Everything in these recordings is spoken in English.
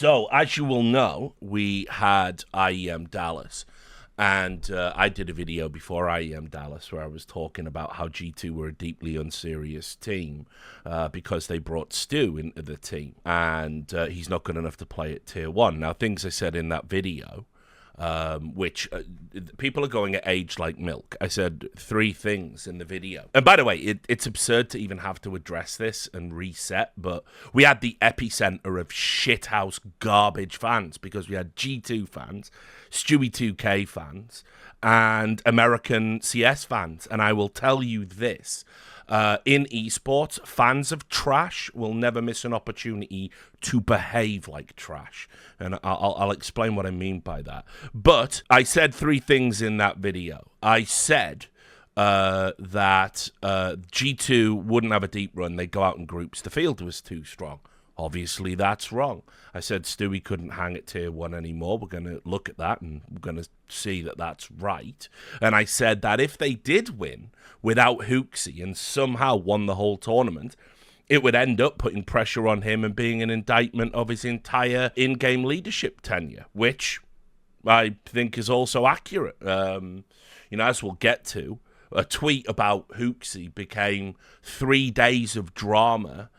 So, as you will know, we had IEM Dallas. And I did a video before IEM Dallas where I was talking about how G2 were a deeply unserious team because they brought Stew into the team. And he's not good enough to play at Tier 1. Now, things I said in that video, which people are going at age like milk. I said 3 things in the video. And by the way, it's absurd to even have to address this and reset, but we had the epicenter of shithouse garbage fans because we had G2 fans, Stewie2K fans, and American CS fans. And I will tell you this. In esports, fans of trash will never miss an opportunity to behave like trash. And I'll explain what I mean by that. But I said 3 things in that video. I said that G2 wouldn't have a deep run. They'd go out in groups. The field was too strong. Obviously, that's wrong. I said Stewie couldn't hang at Tier 1 anymore. We're going to look at that and we're going to see that that's right. And I said that if they did win without Hooksy and somehow won the whole tournament, it would end up putting pressure on him and being an indictment of his entire in-game leadership tenure, which I think is also accurate. As we'll get to, a tweet about Hooksy became 3 days of drama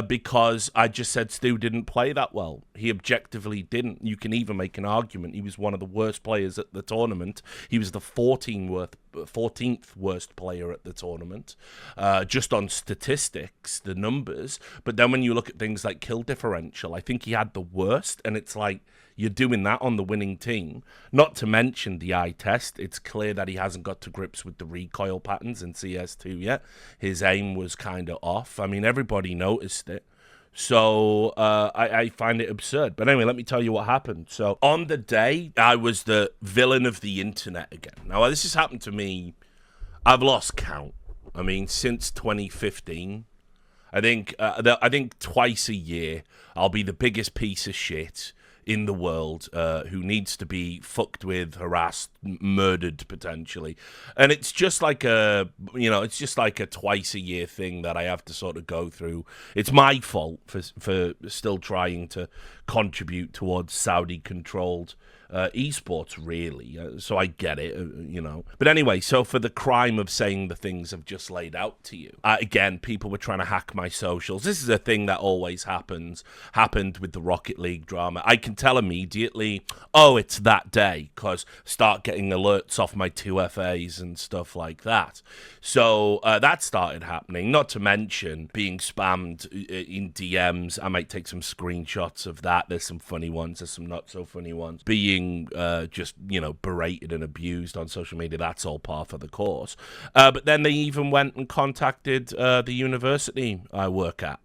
because I just said Stu didn't play that well. He objectively didn't. You can even make an argument he was one of the worst players at the tournament. He was the 14th worst player at the tournament, just on statistics, the numbers. But then when you look at things like kill differential, I think he had the worst, and it's like, you're doing that on the winning team. Not to mention the eye test. It's clear that he hasn't got to grips with the recoil patterns in CS2 yet. His aim was kind of off. I mean, everybody noticed it. So I find it absurd. But anyway, let me tell you what happened. So on the day, I was the villain of the internet again. Now, this has happened to me. I've lost count. I mean, since 2015. I think twice a year, I'll be the biggest piece of shit in the world who needs to be fucked with, harassed, murdered potentially. And it's just like a twice a year thing that I have to sort of go through. It's my fault for still trying to contribute towards Saudi controlled esports, really. So I get it, But anyway, so for the crime of saying the things I've just laid out to you, again, people were trying to hack my socials. This is a thing that always happened with the Rocket League drama. I can tell immediately, oh, it's that day, because start getting alerts off my 2FAs and stuff like that. So that started happening, not to mention being spammed in DMs. I might take some screenshots of that. There's some funny ones, there's some not so funny ones. Being just berated and abused on social media, that's all par for the course. But then they even went and contacted the university I work at,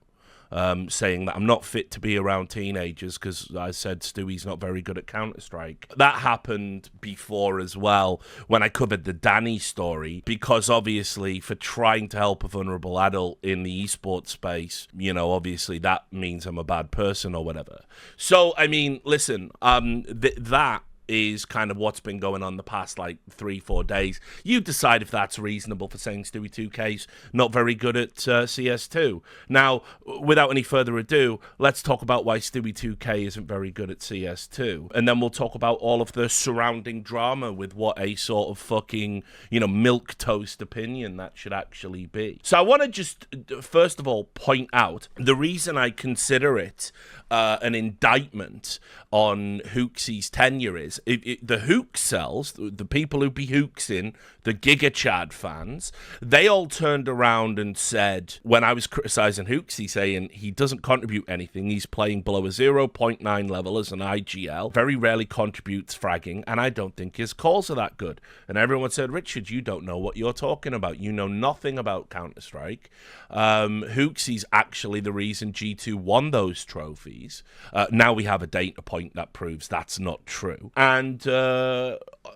saying that I'm not fit to be around teenagers because I said Stewie's not very good at Counter-Strike. That happened before as well when I covered the Danny story, because obviously for trying to help a vulnerable adult in the esports space, obviously that means I'm a bad person or whatever. So, I mean, listen, that is kind of what's been going on the past 3-4 days. You decide if that's reasonable for saying Stewie 2K's not very good at CS2. Now, without any further ado, let's talk about why Stewie 2K isn't very good at CS2. And then we'll talk about all of the surrounding drama with what a sort of fucking, milquetoast opinion that should actually be. So I want to just, first of all, point out the reason I consider it an indictment on Hooksy's tenure is the Stewcels, the people who be Hooksing, the Giga Chad fans, they all turned around and said, when I was criticizing Hooksy, saying he doesn't contribute anything, he's playing below a 0.9 level as an IGL, very rarely contributes fragging, and I don't think his calls are that good. And everyone said, Richard, you don't know what you're talking about. You know nothing about Counter-Strike. Hooksy's actually the reason G2 won those trophies. Now we have a data point that proves that's not true. And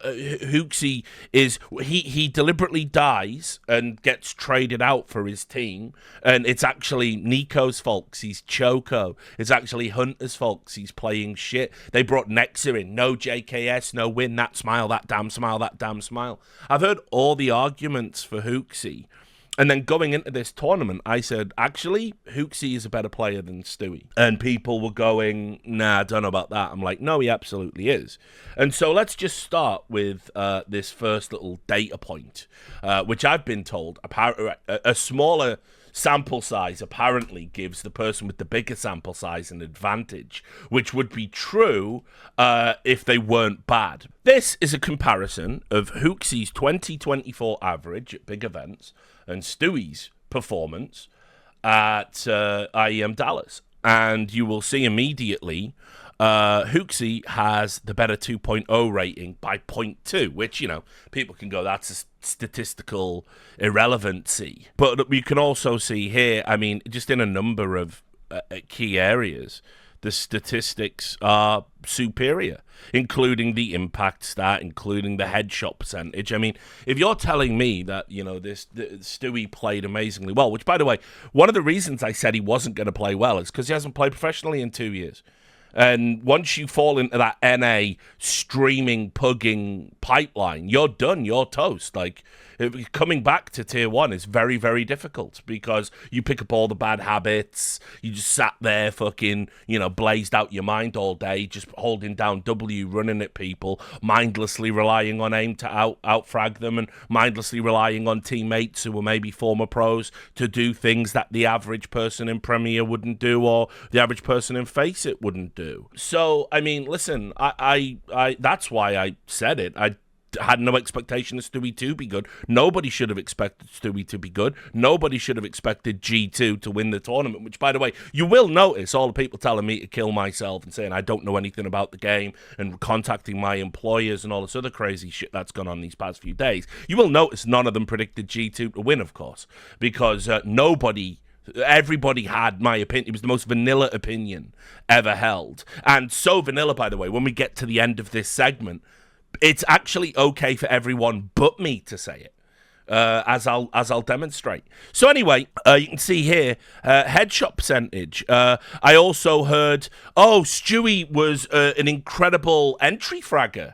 Hooksy is, he deliberately dies and gets traded out for his team, and it's actually Nico's fault 'cause he's Choco. It's actually Hunter's fault 'cause he's playing shit. They brought Nexa in, no JKS, no win, that smile, that damn smile, that damn smile. I've heard all the arguments for Hooksy, And then going into this tournament, I said, actually, Hooksy is a better player than Stewie. And people were going, nah, I don't know about that. I'm like, no, he absolutely is. And so let's just start with this first little data point, which I've been told a smaller sample size apparently gives the person with the bigger sample size an advantage, which would be true if they weren't bad. This is a comparison of Hooksy's 2024 average at big events and Stewie's performance at IEM Dallas. And you will see immediately Hooksy has the better 2.0 rating by 0.2, which, you know, people can go, that's a statistical irrelevancy. But we can also see here, I mean, just in a number of key areas, the statistics are superior, including the impact stat, including the headshot percentage. I mean, if you're telling me that, you know, Stewie played amazingly well, which, by the way, one of the reasons I said he wasn't going to play well is because he hasn't played professionally in 2 years. And once you fall into that NA streaming, pugging pipeline, you're done, you're toast. Like, coming back to tier 1 is very, very difficult because you pick up all the bad habits. You just sat there fucking, you know, blazed out your mind all day, just holding down W, running at people, mindlessly relying on aim to outfrag them, and mindlessly relying on teammates who were maybe former pros to do things that the average person in Premier wouldn't do, or the average person in Face It wouldn't do. So, I mean, listen, I that's why I said it. I had no expectation of Stewie to be good. Nobody should have expected Stewie to be good. Nobody should have expected G2 to win the tournament, which, by the way, you will notice all the people telling me to kill myself and saying I don't know anything about the game and contacting my employers and all this other crazy shit that's gone on these past few days. You will notice none of them predicted G2 to win, of course, because everybody had my opinion. It was the most vanilla opinion ever held. And so vanilla, by the way, when we get to the end of this segment, it's actually okay for everyone but me to say it, as I'll demonstrate. So anyway, you can see here, headshot percentage. I also heard, Stewie was an incredible entry fragger,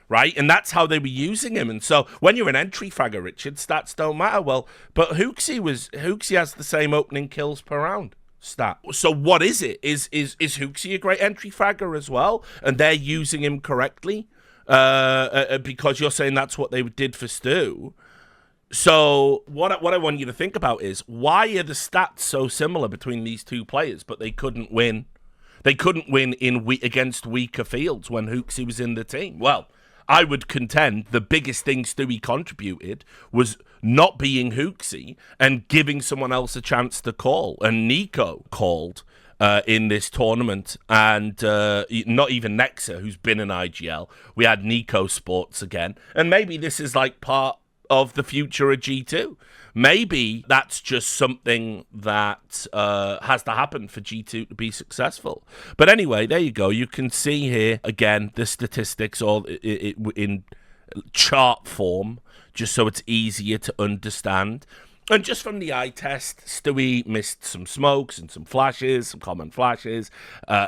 right? And that's how they were using him. And so when you're an entry fragger, Richard, stats don't matter. Well, but Hooksy has the same opening kills per round stat. So what is it? Is Hooksy a great entry fragger as well? And they're using him correctly? Because you're saying that's what they did for Stu. So what I want you to think about is, why are the stats so similar between these two players, but they couldn't win? They couldn't win against weaker fields when Hooksy was in the team. Well, I would contend the biggest thing Stewie contributed was not being Hooksy and giving someone else a chance to call. And Nico called in this tournament, and not even Nexa, who's been in IGL. We had Nico Sports again, and maybe this is like part of the future of G2. Maybe that's just something that has to happen for G2 to be successful. But anyway, there you go. You can see here again the statistics all in chart form, just so it's easier to understand. And just from the eye test, Stewie missed some smokes and some flashes, some common flashes.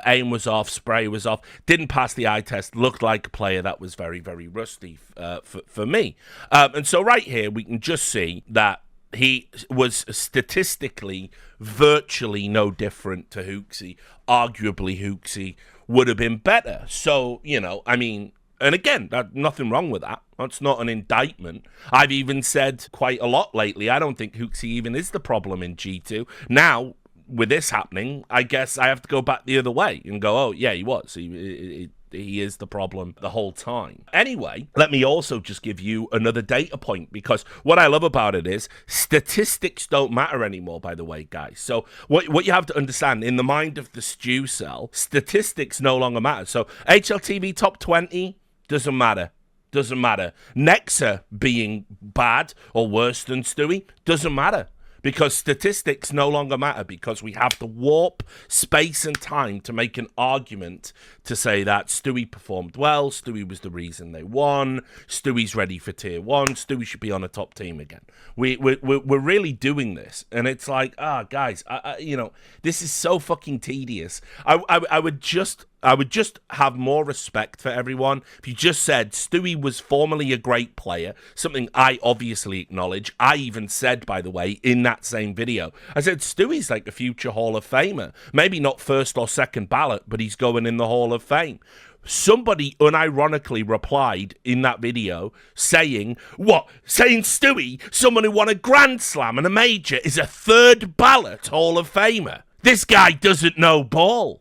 Aim was off, spray was off. Didn't pass the eye test. Looked like a player that was very, very rusty for me. And so right here, we can just see that he was statistically virtually no different to Hooksy. Arguably, Hooksy would have been better. So, you know, I mean, and again, nothing wrong with that. That's not an indictment. I've even said quite a lot lately, I don't think Hooksy even is the problem in G2. Now, with this happening, I guess I have to go back the other way and go, oh, yeah, he was. He is the problem the whole time. Anyway, let me also just give you another data point, because what I love about it is statistics don't matter anymore, by the way, guys. So what you have to understand, in the mind of the Stewcel, statistics no longer matter. So HLTV top 20 doesn't matter. Doesn't matter. Nexa being bad or worse than Stewie doesn't matter, because statistics no longer matter, because we have the warp, space and time to make an argument to say that Stewie performed well, Stewie was the reason they won, Stewie's ready for tier 1, Stewie should be on a top team again. We're really doing this, and it's like, guys, you know, this is so fucking tedious. I would just I would just have more respect for everyone if you just said Stewie was formerly a great player, something I obviously acknowledge. I even said, by the way, in that same video, I said Stewie's like a future Hall of Famer. Maybe not first or second ballot, but he's going in the Hall of Fame. Somebody unironically replied in that video saying, what? Saying Stewie, someone who won a Grand Slam and a major, is a third ballot Hall of Famer. This guy doesn't know ball.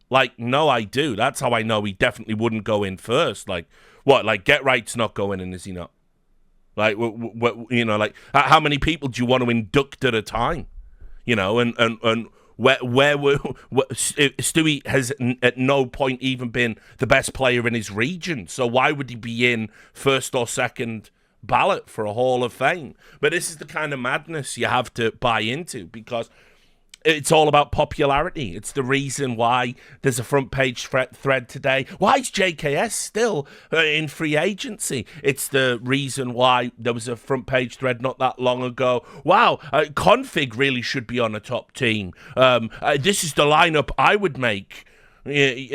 Like, no, I do. That's how I know he definitely wouldn't go in first. Like, what? Like, Get Right's not going in, is he not? Like, you know, like, how many people do you want to induct at a time? You know, and where were Stewie has at no point even been the best player in his region. So why would he be in first or second ballot for a Hall of Fame? But this is the kind of madness you have to buy into, because it's all about popularity. It's the reason why there's a front page thread today. Why is JKS still in free agency? It's the reason why there was a front page thread not that long ago. Wow, Config really should be on a top team. This is the lineup I would make. And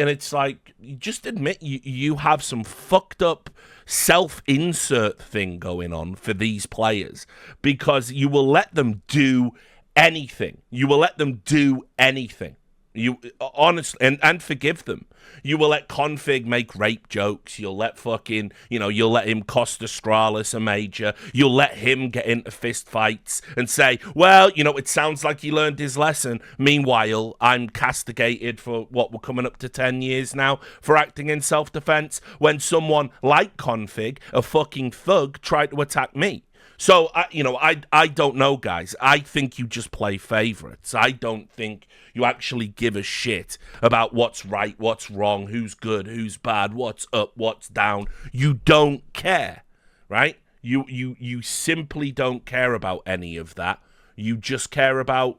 it's like, you just admit you have some fucked up self-insert thing going on for these players, because you will let them do anything. You will let them do anything. You honestly, and forgive them. You will let Config make rape jokes. You'll let fucking, you'll let him cost Astralis a major. You'll let him get into fist fights and say, well, it sounds like he learned his lesson. Meanwhile, I'm castigated for what, we're coming up to 10 years now for acting in self-defense, when someone like Config, a fucking thug, tried to attack me. So, I don't know, guys. I think you just play favorites. I don't think you actually give a shit about what's right, what's wrong, who's good, who's bad, what's up, what's down. You don't care, right? You simply don't care about any of that. You just care about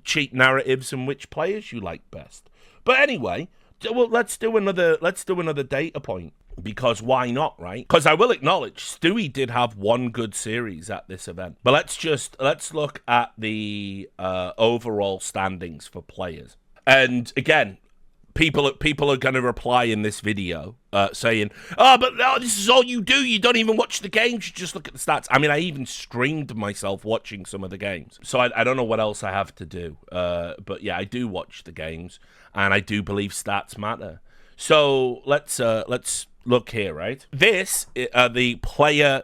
cheap narratives and which players you like best. But anyway, well, let's do another data point. Because why not, right? Because I will acknowledge, Stewie did have one good series at this event. But let's look at the overall standings for players. And again, people are going to reply in this video saying, but this is all you do. You don't even watch the games. You just look at the stats. I mean, I even streamed myself watching some of the games. So I don't know what else I have to do. But yeah, I do watch the games, and I do believe stats matter. So let's look here, right? This the player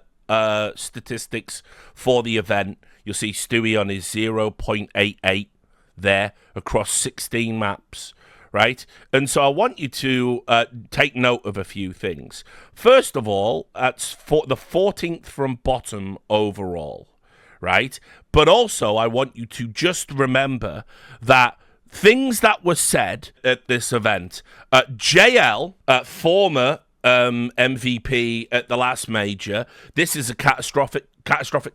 statistics for the event. You'll see Stewie on his 0.88 there across 16 maps, right? And so I want you to take note of a few things. First of all, that's the 14th from bottom overall, right? But also I want you to just remember that things that were said at this event, JL, former MVP at the last major, this is a catastrophic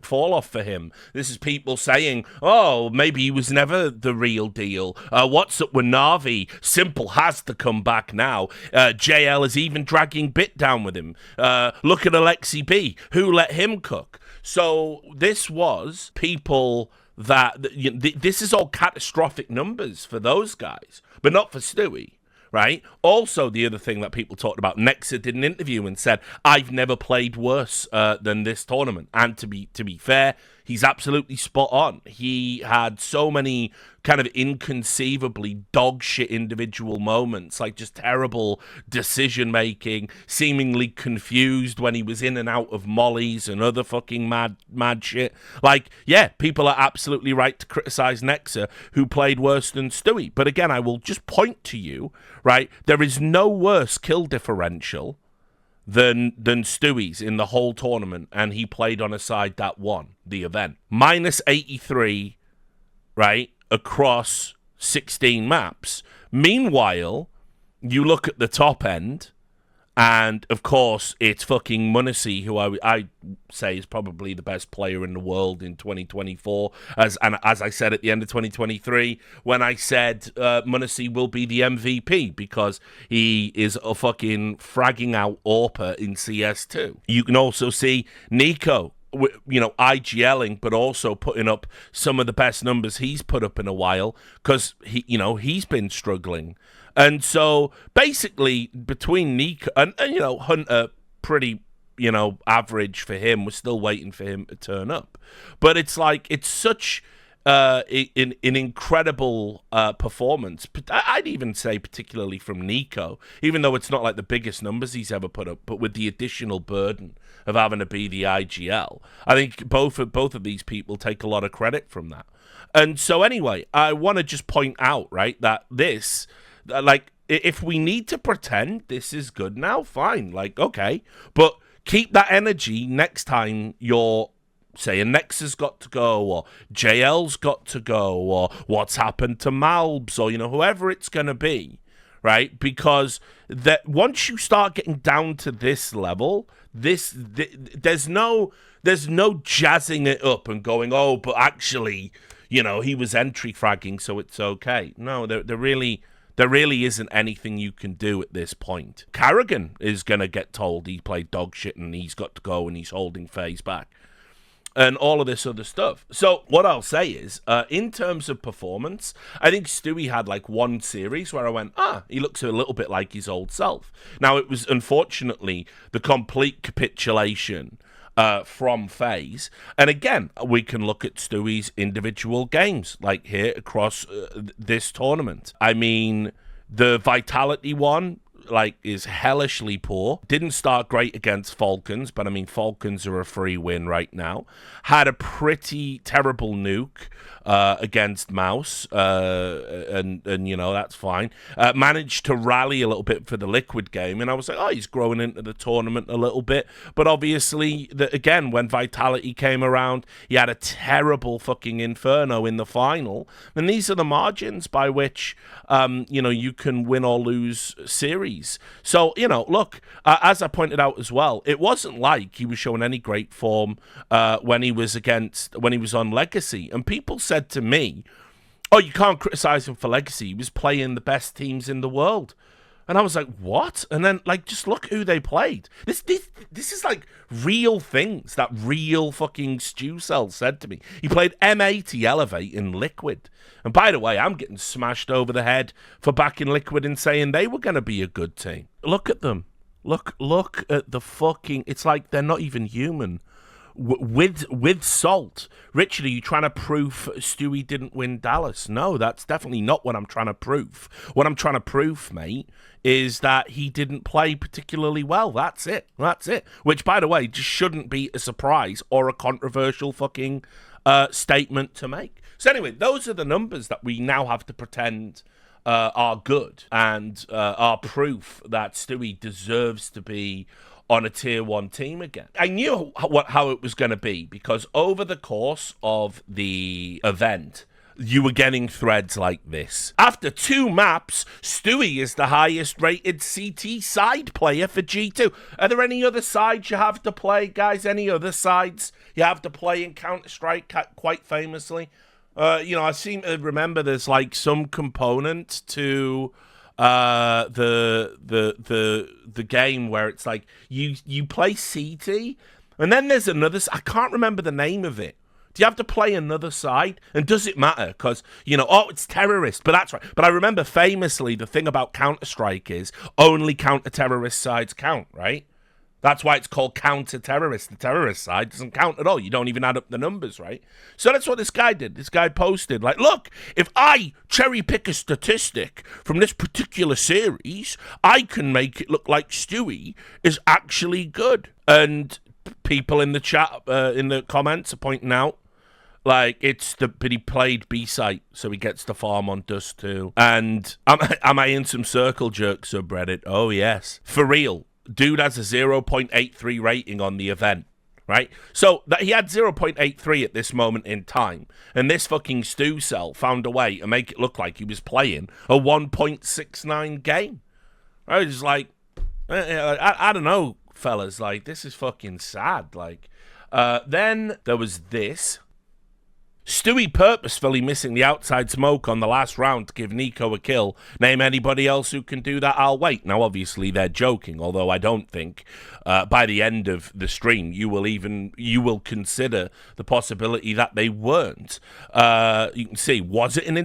fall off for him. This is people saying, oh, maybe he was never the real deal. What's up with Na'Vi? Simple has to come back now. JL is even dragging Bit down with him. Look at Alexi B. Who let him cook? So this was people that this is all catastrophic numbers for those guys, but not for Stewie. Right? Also, the other thing that people talked about, Nexa did an interview and said, I've never played worse than this tournament. And to be fair, he's absolutely spot on. He had so many kind of inconceivably dog shit individual moments, like just terrible decision making, seemingly confused when he was in and out of mollies and other fucking mad shit. Like, yeah, people are absolutely right to criticize Nexa, who played worse than Stewie. But again, I will just point to you, right? There is no worse kill differential than Stewie's in the whole tournament, and he played on a side that won the event. Minus 83, right, across 16 maps. Meanwhile, you look at the top end, and of course, it's fucking Munacy, who I say is probably the best player in the world in 2024. As I said at the end of 2023, when I said Munacy will be the MVP because he is a fucking fragging out AWPer in CS2. You can also see Nico, IGLing, but also putting up some of the best numbers he's put up in a while, because he's been struggling. And so basically between Nico and you know, Hunter, pretty, you know, average for him. We're still waiting for him to turn up. But it's like, it's such an incredible performance. But I'd even say particularly from Nico, even though it's not like the biggest numbers he's ever put up, but with the additional burden of having to be the IGL, I think both of these people take a lot of credit from that. And so anyway, I want to just point out, right, that this, like, if we need to pretend this is good now, fine, like, okay, but keep that energy next time you're saying Nexus got to go, or JL's got to go, or what's happened to Malbs, or, you know, whoever it's going to be, right? Because that once you start getting down to this level, there's no jazzing it up and going, oh, but actually, you know, he was entry fragging, so it's okay. No, there really isn't anything you can do at this point. Carrigan is going to get told he played dog shit and he's got to go and he's holding FaZe back. And all of this other stuff. So what I'll say is, in terms of performance, I think Stewie had like one series where I went, he looks a little bit like his old self. Now, it was unfortunately the complete capitulation from FaZe. And again, we can look at Stewie's individual games, like here across this tournament. I mean, the Vitality one, like, is hellishly poor. Didn't start great against Falcons, but I mean, Falcons are a free win right now. Had a pretty terrible nuke against Mouse, and you know, that's fine. Managed to rally a little bit for the Liquid game, and I was like, oh, he's growing into the tournament a little bit. But obviously, again, when Vitality came around, he had a terrible fucking Inferno in the final. And these are the margins by which, you know, you can win or lose series. So, you know, look, as I pointed out as well, it wasn't like he was showing any great form when he was on Legacy. And people said to me, oh, you can't criticize him for Legacy. He was playing the best teams in the world. And I was like, what? And then, like, just look who they played. This is like real things that real fucking Stewcels said to me. He played M80 Elevate in Liquid. And by the way, I'm getting smashed over the head for backing Liquid and saying they were going to be a good team. Look at them. Look at the fucking... It's like they're not even human. With Salt. Richard, are you trying to prove Stewie didn't win Dallas? No, that's definitely not what I'm trying to prove. What I'm trying to prove, mate, is that he didn't play particularly well. That's it. Which, by the way, just shouldn't be a surprise or a controversial fucking statement to make. So anyway, those are the numbers that we now have to pretend are good and are proof that Stewie deserves to be on a tier 1 team again. I knew how it was going to be, because over the course of the event, you were getting threads like this. After 2 maps, Stewie is the highest rated CT side player for G2. Are there any other sides you have to play, guys? Any other sides you have to play in Counter-Strike quite famously? You know, I seem to remember there's like some component to the game where it's like you play CT, and then there's another. I can't remember the name of it. Do you have to play another side? And does it matter? Because, you know, oh, it's terrorist, but that's right. But I remember famously the thing about Counter-Strike is only counter-terrorist sides count, right? That's why it's called counter-terrorist. The terrorist side doesn't count at all. You don't even add up the numbers, right? So that's what this guy did. This guy posted, like, look, if I cherry-pick a statistic from this particular series, I can make it look like Stewie is actually good. And people in the chat, in the comments are pointing out, like, but he played B-site, so he gets to farm on Dust too. And am I in some circle jerk subreddit? Oh, yes. For real. Dude has a 0.83 rating on the event, right? So that he had 0.83 at this moment in time, and this fucking Stewcels found a way to make it look like he was playing a 1.69 game. I was like, I don't know, fellas, like, this is fucking sad. Like, then there was this. Stewie purposefully missing the outside smoke on the last round to give Nico a kill. Name anybody else who can do that, I'll wait. Now, obviously, they're joking, although I don't think by the end of the stream you will consider the possibility that they weren't. You can see, was it an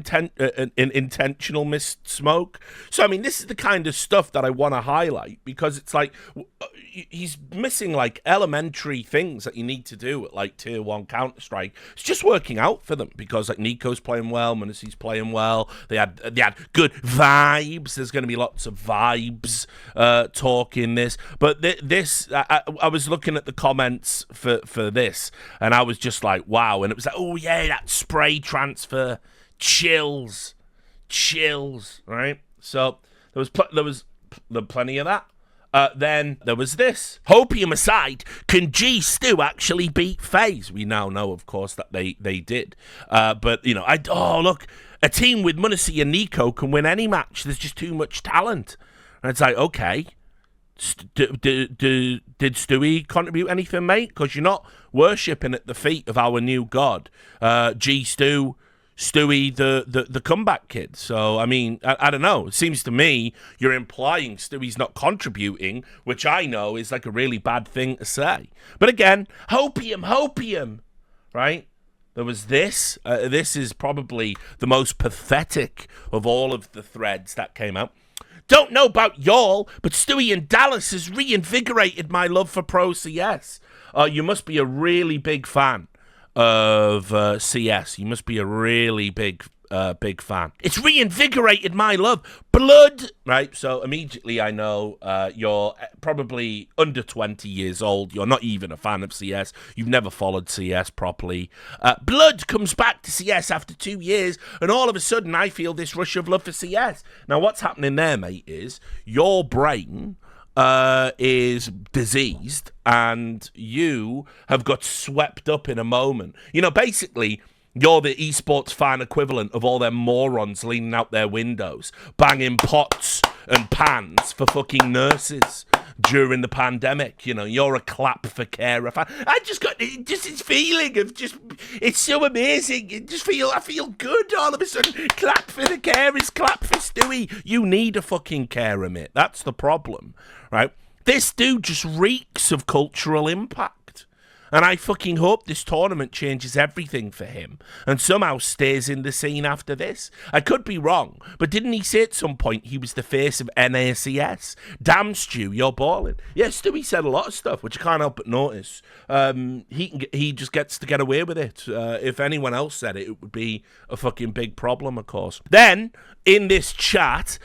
intentional missed smoke? So, I mean, this is the kind of stuff that I want to highlight, because it's like he's missing like elementary things that you need to do at like tier 1 Counter-Strike. It's just working out for them, because like Nico's playing well, Munici's playing well. They had good vibes. There's going to be lots of vibes talk in this. But this, I was looking at the comments for this, and I was just like, wow. And it was like, oh yeah, that spray transfer, chills, right? So there was plenty of that. Then there was this. Hopium aside, can GStew actually beat FaZe? We now know, of course, that they did. But, you know, look, a team with Munici and Nico can win any match. There's just too much talent. And it's like, okay, did Stewie contribute anything, mate? Because you're not worshipping at the feet of our new god, GStew, Stewie, the comeback kid. So, I mean, I don't know. It seems to me you're implying Stewie's not contributing, which I know is like a really bad thing to say. But again, hopium, right? There was this. This is probably the most pathetic of all of the threads that came out. Don't know about y'all, but Stewie in Dallas has reinvigorated my love for Pro CS. You must be a really big fan of CS. You must be a really big fan. It's reinvigorated my love. Blood! Right, so immediately I know you're probably under 20 years old. You're not even a fan of CS. You've never followed CS properly. Blood comes back to CS after 2 years, and all of a sudden I feel this rush of love for CS. Now, what's happening there, mate, is your brain is diseased, and you have got swept up in a moment. You know, basically, you're the esports fan equivalent of all them morons leaning out their windows, banging pots and pans for fucking nurses during the pandemic. You know, you're a clap for carer fan. I just got just this feeling of just, it's so amazing. I feel good all of a sudden. Clap for the carers, clap for Stewie. You need a fucking carer, mate. That's the problem, right? This dude just reeks of cultural impact. And I fucking hope this tournament changes everything for him and somehow stays in the scene after this. I could be wrong, but didn't he say at some point he was the face of NACS? Damn, Stew, you're balling. Yeah, Stewie said a lot of stuff, which I can't help but notice. He just gets to get away with it. If anyone else said it, it would be a fucking big problem, of course. Then, in this chat,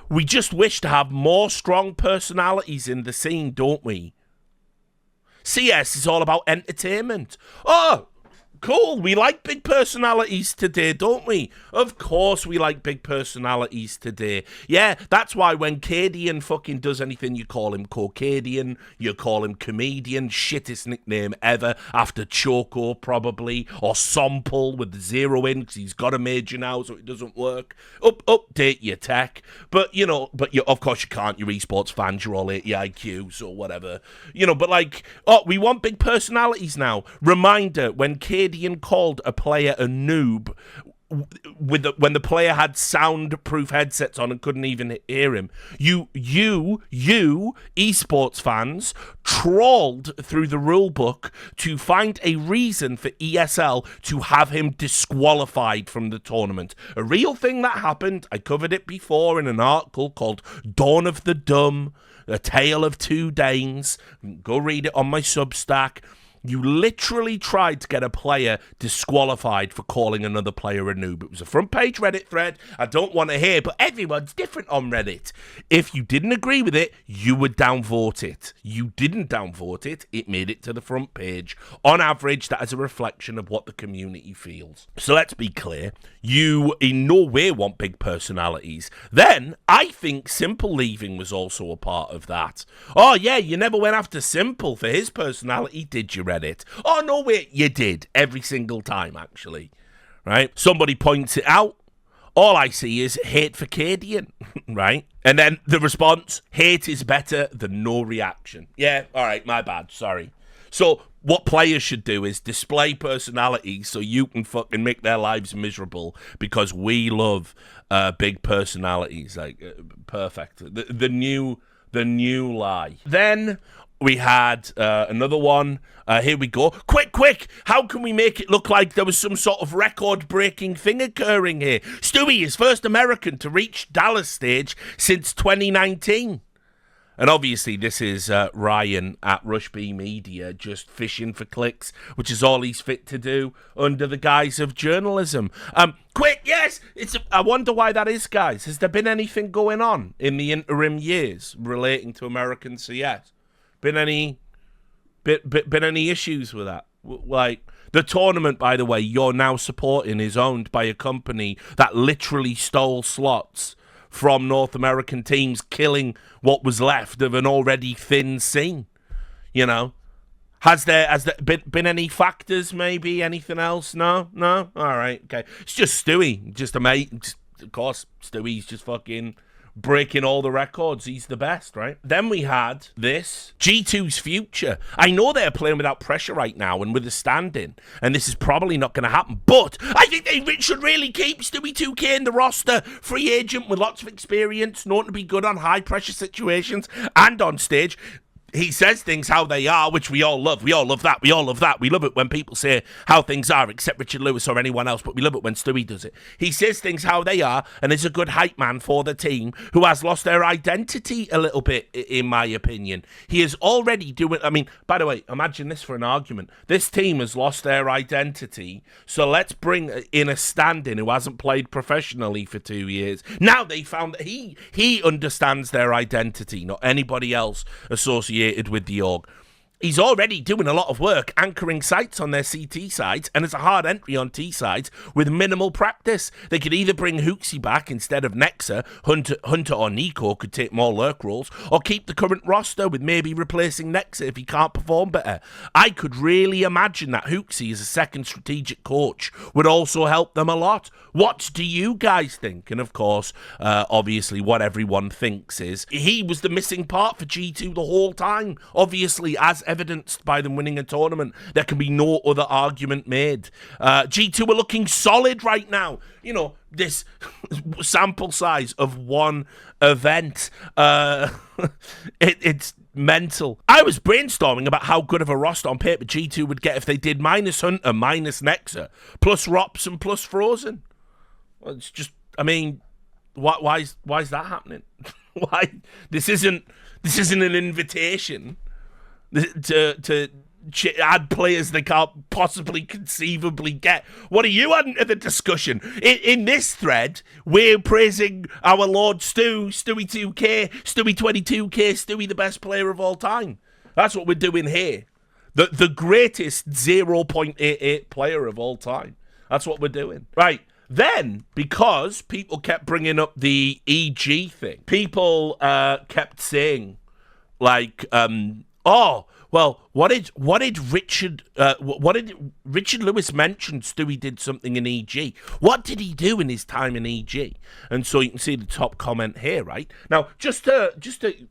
we just wish to have more strong personalities in the scene, don't we? CS is all about entertainment. Oh, cool. We like big personalities today, don't we? Of course we like big personalities today. Yeah, that's why when Cadian fucking does anything, you call him Caucadian, you call him Comedian, shittest nickname ever, after Choco probably, or Somple with the 0 in, because he's got a major now, so it doesn't work. Update your tech. But, you know, of course you can't, you're esports fans, you're all 80 IQs or whatever. You know, but like, we want big personalities now. Reminder, when Cadian called a player a noob when the player had soundproof headsets on and couldn't even hear him, you esports fans trawled through the rule book to find a reason for ESL to have him disqualified from the tournament. A real thing that happened. I covered it before in an article called Dawn of the Dumb, A Tale of Two Danes. Go read it on my Substack. You literally tried to get a player disqualified for calling another player a noob. It was a front page Reddit thread. I don't want to hear, but everyone's different on Reddit. If you didn't agree with it, you would downvote it. You didn't downvote it. It made it to the front page. On average, that is a reflection of what the community feels. So let's be clear. You in no way want big personalities. Then, I think Simple leaving was also a part of that. Oh yeah, you never went after Simple for his personality, did you, Reddit? Oh, no, wait, you did. Every single time, actually. Right? Somebody points it out. All I see is hate for Cadian, right? And then the response, hate is better than no reaction. Yeah, all right, my bad, sorry. So what players should do is display personality so you can fucking make their lives miserable because we love big personalities. Like, perfect. The new lie. Then we had another one. Here we go. Quick! How can we make it look like there was some sort of record-breaking thing occurring here? Stewie is first American to reach Dallas stage since 2019. And obviously this is Ryan at Rush B Media just fishing for clicks, which is all he's fit to do under the guise of journalism. Quick, yes! I wonder why that is, guys. Has there been anything going on in the interim years relating to American CS? Been any issues with that? Like, the tournament, by the way, you're now supporting is owned by a company that literally stole slots from North American teams, killing what was left of an already thin scene. You know, has there been any factors? Maybe anything else? No. All right, okay. It's just Stewie, just a mate. Of course, Stewie's just fucking breaking all the records. He's the best, right? Then we had this G2's future. I know they're playing without pressure right now and with a stand-in, and this is probably not going to happen, but I think they should really keep Stewie 2K in the roster. Free agent with lots of experience, known to be good on high-pressure situations and on stage. He says things how they are, which we all love. We all love that. We love it when people say how things are, except Richard Lewis or anyone else, but we love it when Stewie does it. He says things how they are and is a good hype man for the team who has lost their identity a little bit, in my opinion. He is already doing... I mean, by the way, imagine this for an argument. This team has lost their identity, so let's bring in a stand-in who hasn't played professionally for 2 years. Now they found that he understands their identity, not anybody else associated with the org. He's already doing a lot of work anchoring sites on their CT sides, and it's a hard entry on T sides with minimal practice. They could either bring Hooksy back instead of Nexa, Hunter or Nico could take more lurk roles, or keep the current roster with maybe replacing Nexa if he can't perform better. I could really imagine that Hooksy as a second strategic coach would also help them a lot. What do you guys think? And of course, obviously what everyone thinks is he was the missing part for G2 the whole time. Obviously, as evidenced by them winning a tournament, there can be no other argument made. G2 are looking solid right now. You know, this sample size of one event, it's mental. I was brainstorming about how good of a roster on paper G2 would get if they did minus Hunter, minus Nexa, plus Rops and plus Frozen. Well, it's just, I mean, why is that happening? Why this isn't an invitation to add players they can't possibly conceivably get. What are you adding to the discussion? In this thread, we're praising our Lord Stewie 2K, Stewie 22K, Stewie the best player of all time. That's what we're doing here. The greatest 0.88 player of all time. That's what we're doing. Right. Then, because people kept bringing up the EG thing, people kept saying, like, oh, well, what did Richard Lewis mention? Stewie did something in EG. What did he do in his time in EG? And so you can see the top comment here, right? Now, just to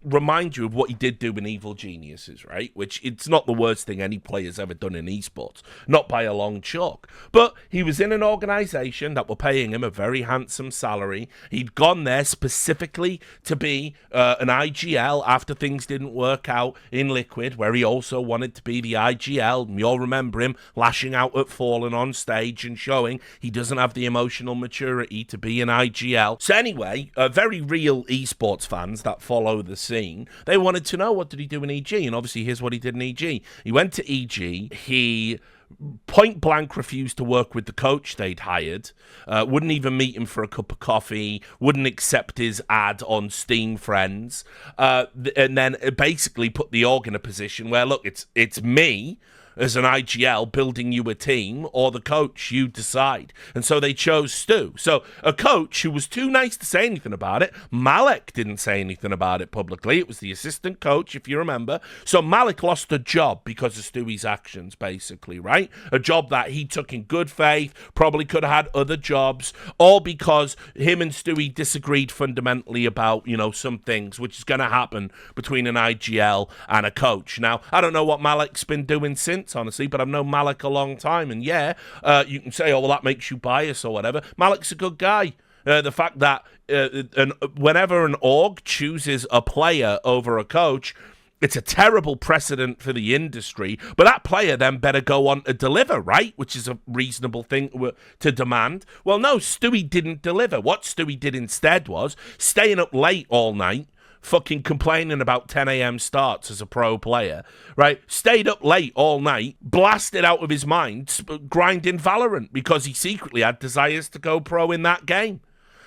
remind you of what he did do in Evil Geniuses, right? Which it's not the worst thing any player's ever done in esports, not by a long chalk. But he was in an organisation that were paying him a very handsome salary. He'd gone there specifically to be an IGL after things didn't work out in Liquid, where he also wanted to be the IGL. You all remember him lashing out at Fallen on stage and showing he doesn't have the emotional maturity to be an IGL. So anyway, very real esports fans that follow the scene, they wanted to know, what did he do in EG? And obviously here's what he did in EG. He went to EG, he point blank refused to work with the coach they'd hired, wouldn't even meet him for a cup of coffee, wouldn't accept his ad on Steam Friends, and then basically put the org in a position where, look, it's me as an IGL building you a team, or the coach, you decide. And so they chose Stu. So a coach who was too nice to say anything about it. Malik didn't say anything about it publicly. It was the assistant coach, if you remember. So Malik lost a job because of Stewie's actions, basically, right? A job that he took in good faith, probably could have had other jobs, all because him and Stewie disagreed fundamentally about, you know, some things, which is going to happen between an IGL and a coach. Now, I don't know what Malik's been doing since. since, honestly, but I've known Malik a long time. And yeah, you can say, oh, well, that makes you biased or whatever. Malik's a good guy. The fact that whenever an org chooses a player over a coach, it's a terrible precedent for the industry, but that player then better go on to deliver, right? Which is a reasonable thing to demand. Well, no, Stewie didn't deliver. What Stewie did instead was staying up late all night, fucking complaining about 10 a.m. starts as a pro player, right? Stayed up late all night, blasted out of his mind, grinding Valorant because he secretly had desires to go pro in that game.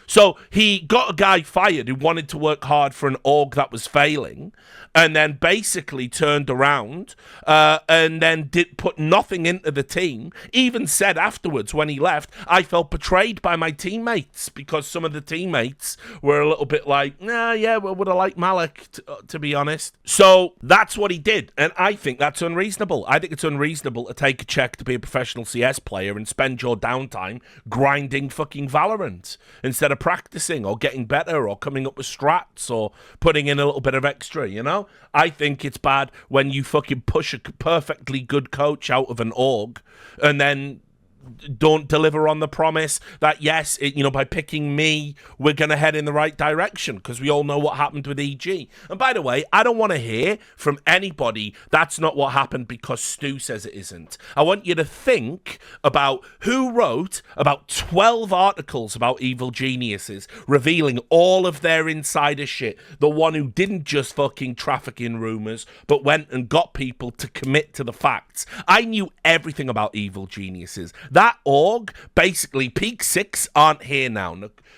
So he got a guy fired who wanted to work hard for an org that was failing, and then basically turned around and then did put nothing into the team. Even said afterwards when he left, I felt betrayed by my teammates because some of the teammates were a little bit like, nah, yeah, well, would I like Malik, to be honest. So that's what he did, and I think that's unreasonable. I think it's unreasonable to take a check to be a professional CS player and spend your downtime grinding fucking Valorant instead of practicing or getting better or coming up with strats or putting in a little bit of extra, you know? I think it's bad when you fucking push a perfectly good coach out of an org and then don't deliver on the promise that, yes, by picking me, we're going to head in the right direction, because we all know what happened with EG. And by the way, I don't want to hear from anybody that's not what happened because Stu says it isn't. I want you to think about who wrote about 12 articles about evil geniuses, revealing all of their insider shit. The one who didn't just fucking traffic in rumors, but went and got people to commit to the facts. I knew everything about evil geniuses. That org, basically, Peak 6 aren't here now.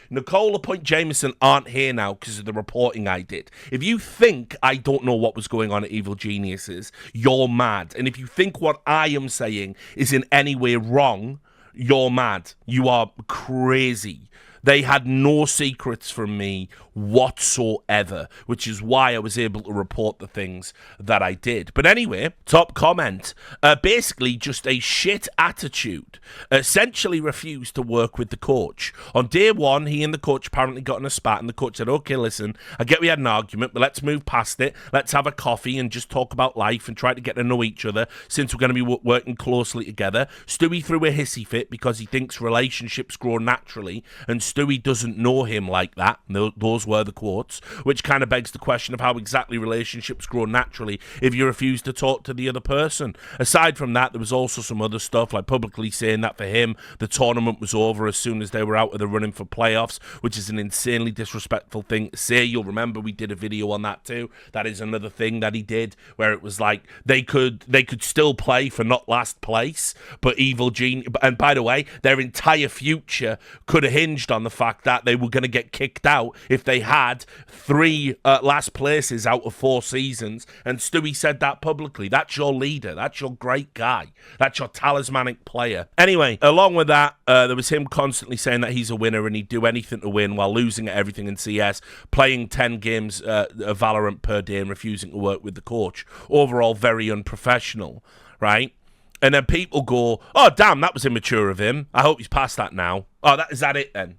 Nicole Point Jameson aren't here now because of the reporting I did. If you think I don't know what was going on at Evil Geniuses, you're mad. And if you think what I am saying is in any way wrong, you're mad. You are crazy. They had no secrets from me whatsoever, which is why I was able to report the things that I did. But anyway, top comment, basically just a shit attitude, essentially refused to work with the coach. On day one, he and the coach apparently got in a spat, and the coach said, okay, listen, I get we had an argument, but let's move past it. Let's have a coffee and just talk about life and try to get to know each other since we're going to be working closely together. Stewie threw a hissy fit because he thinks relationships grow naturally, and Stewie doesn't know him like that. Those were the quotes, which kind of begs the question of how exactly relationships grow naturally if you refuse to talk to the other person. Aside from that, there was also some other stuff, like publicly saying that for him, the tournament was over as soon as they were out of the running for playoffs, which is an insanely disrespectful thing to say. You'll remember we did a video on that too. That is another thing that he did, where it was like they could still play for not last place, but Evil Genius, and by the way, their entire future could have hinged on the fact that they were going to get kicked out if they had 3 last places out of 4 seasons. And Stewie said that publicly. That's your leader. That's your great guy. That's your talismanic player. Anyway, along with that, there was him constantly saying that he's a winner and he'd do anything to win while losing at everything in CS, playing 10 games of Valorant per day and refusing to work with the coach. Overall, very unprofessional, right? And then people go, oh, damn, that was immature of him. I hope he's past that now. Oh, is that it then?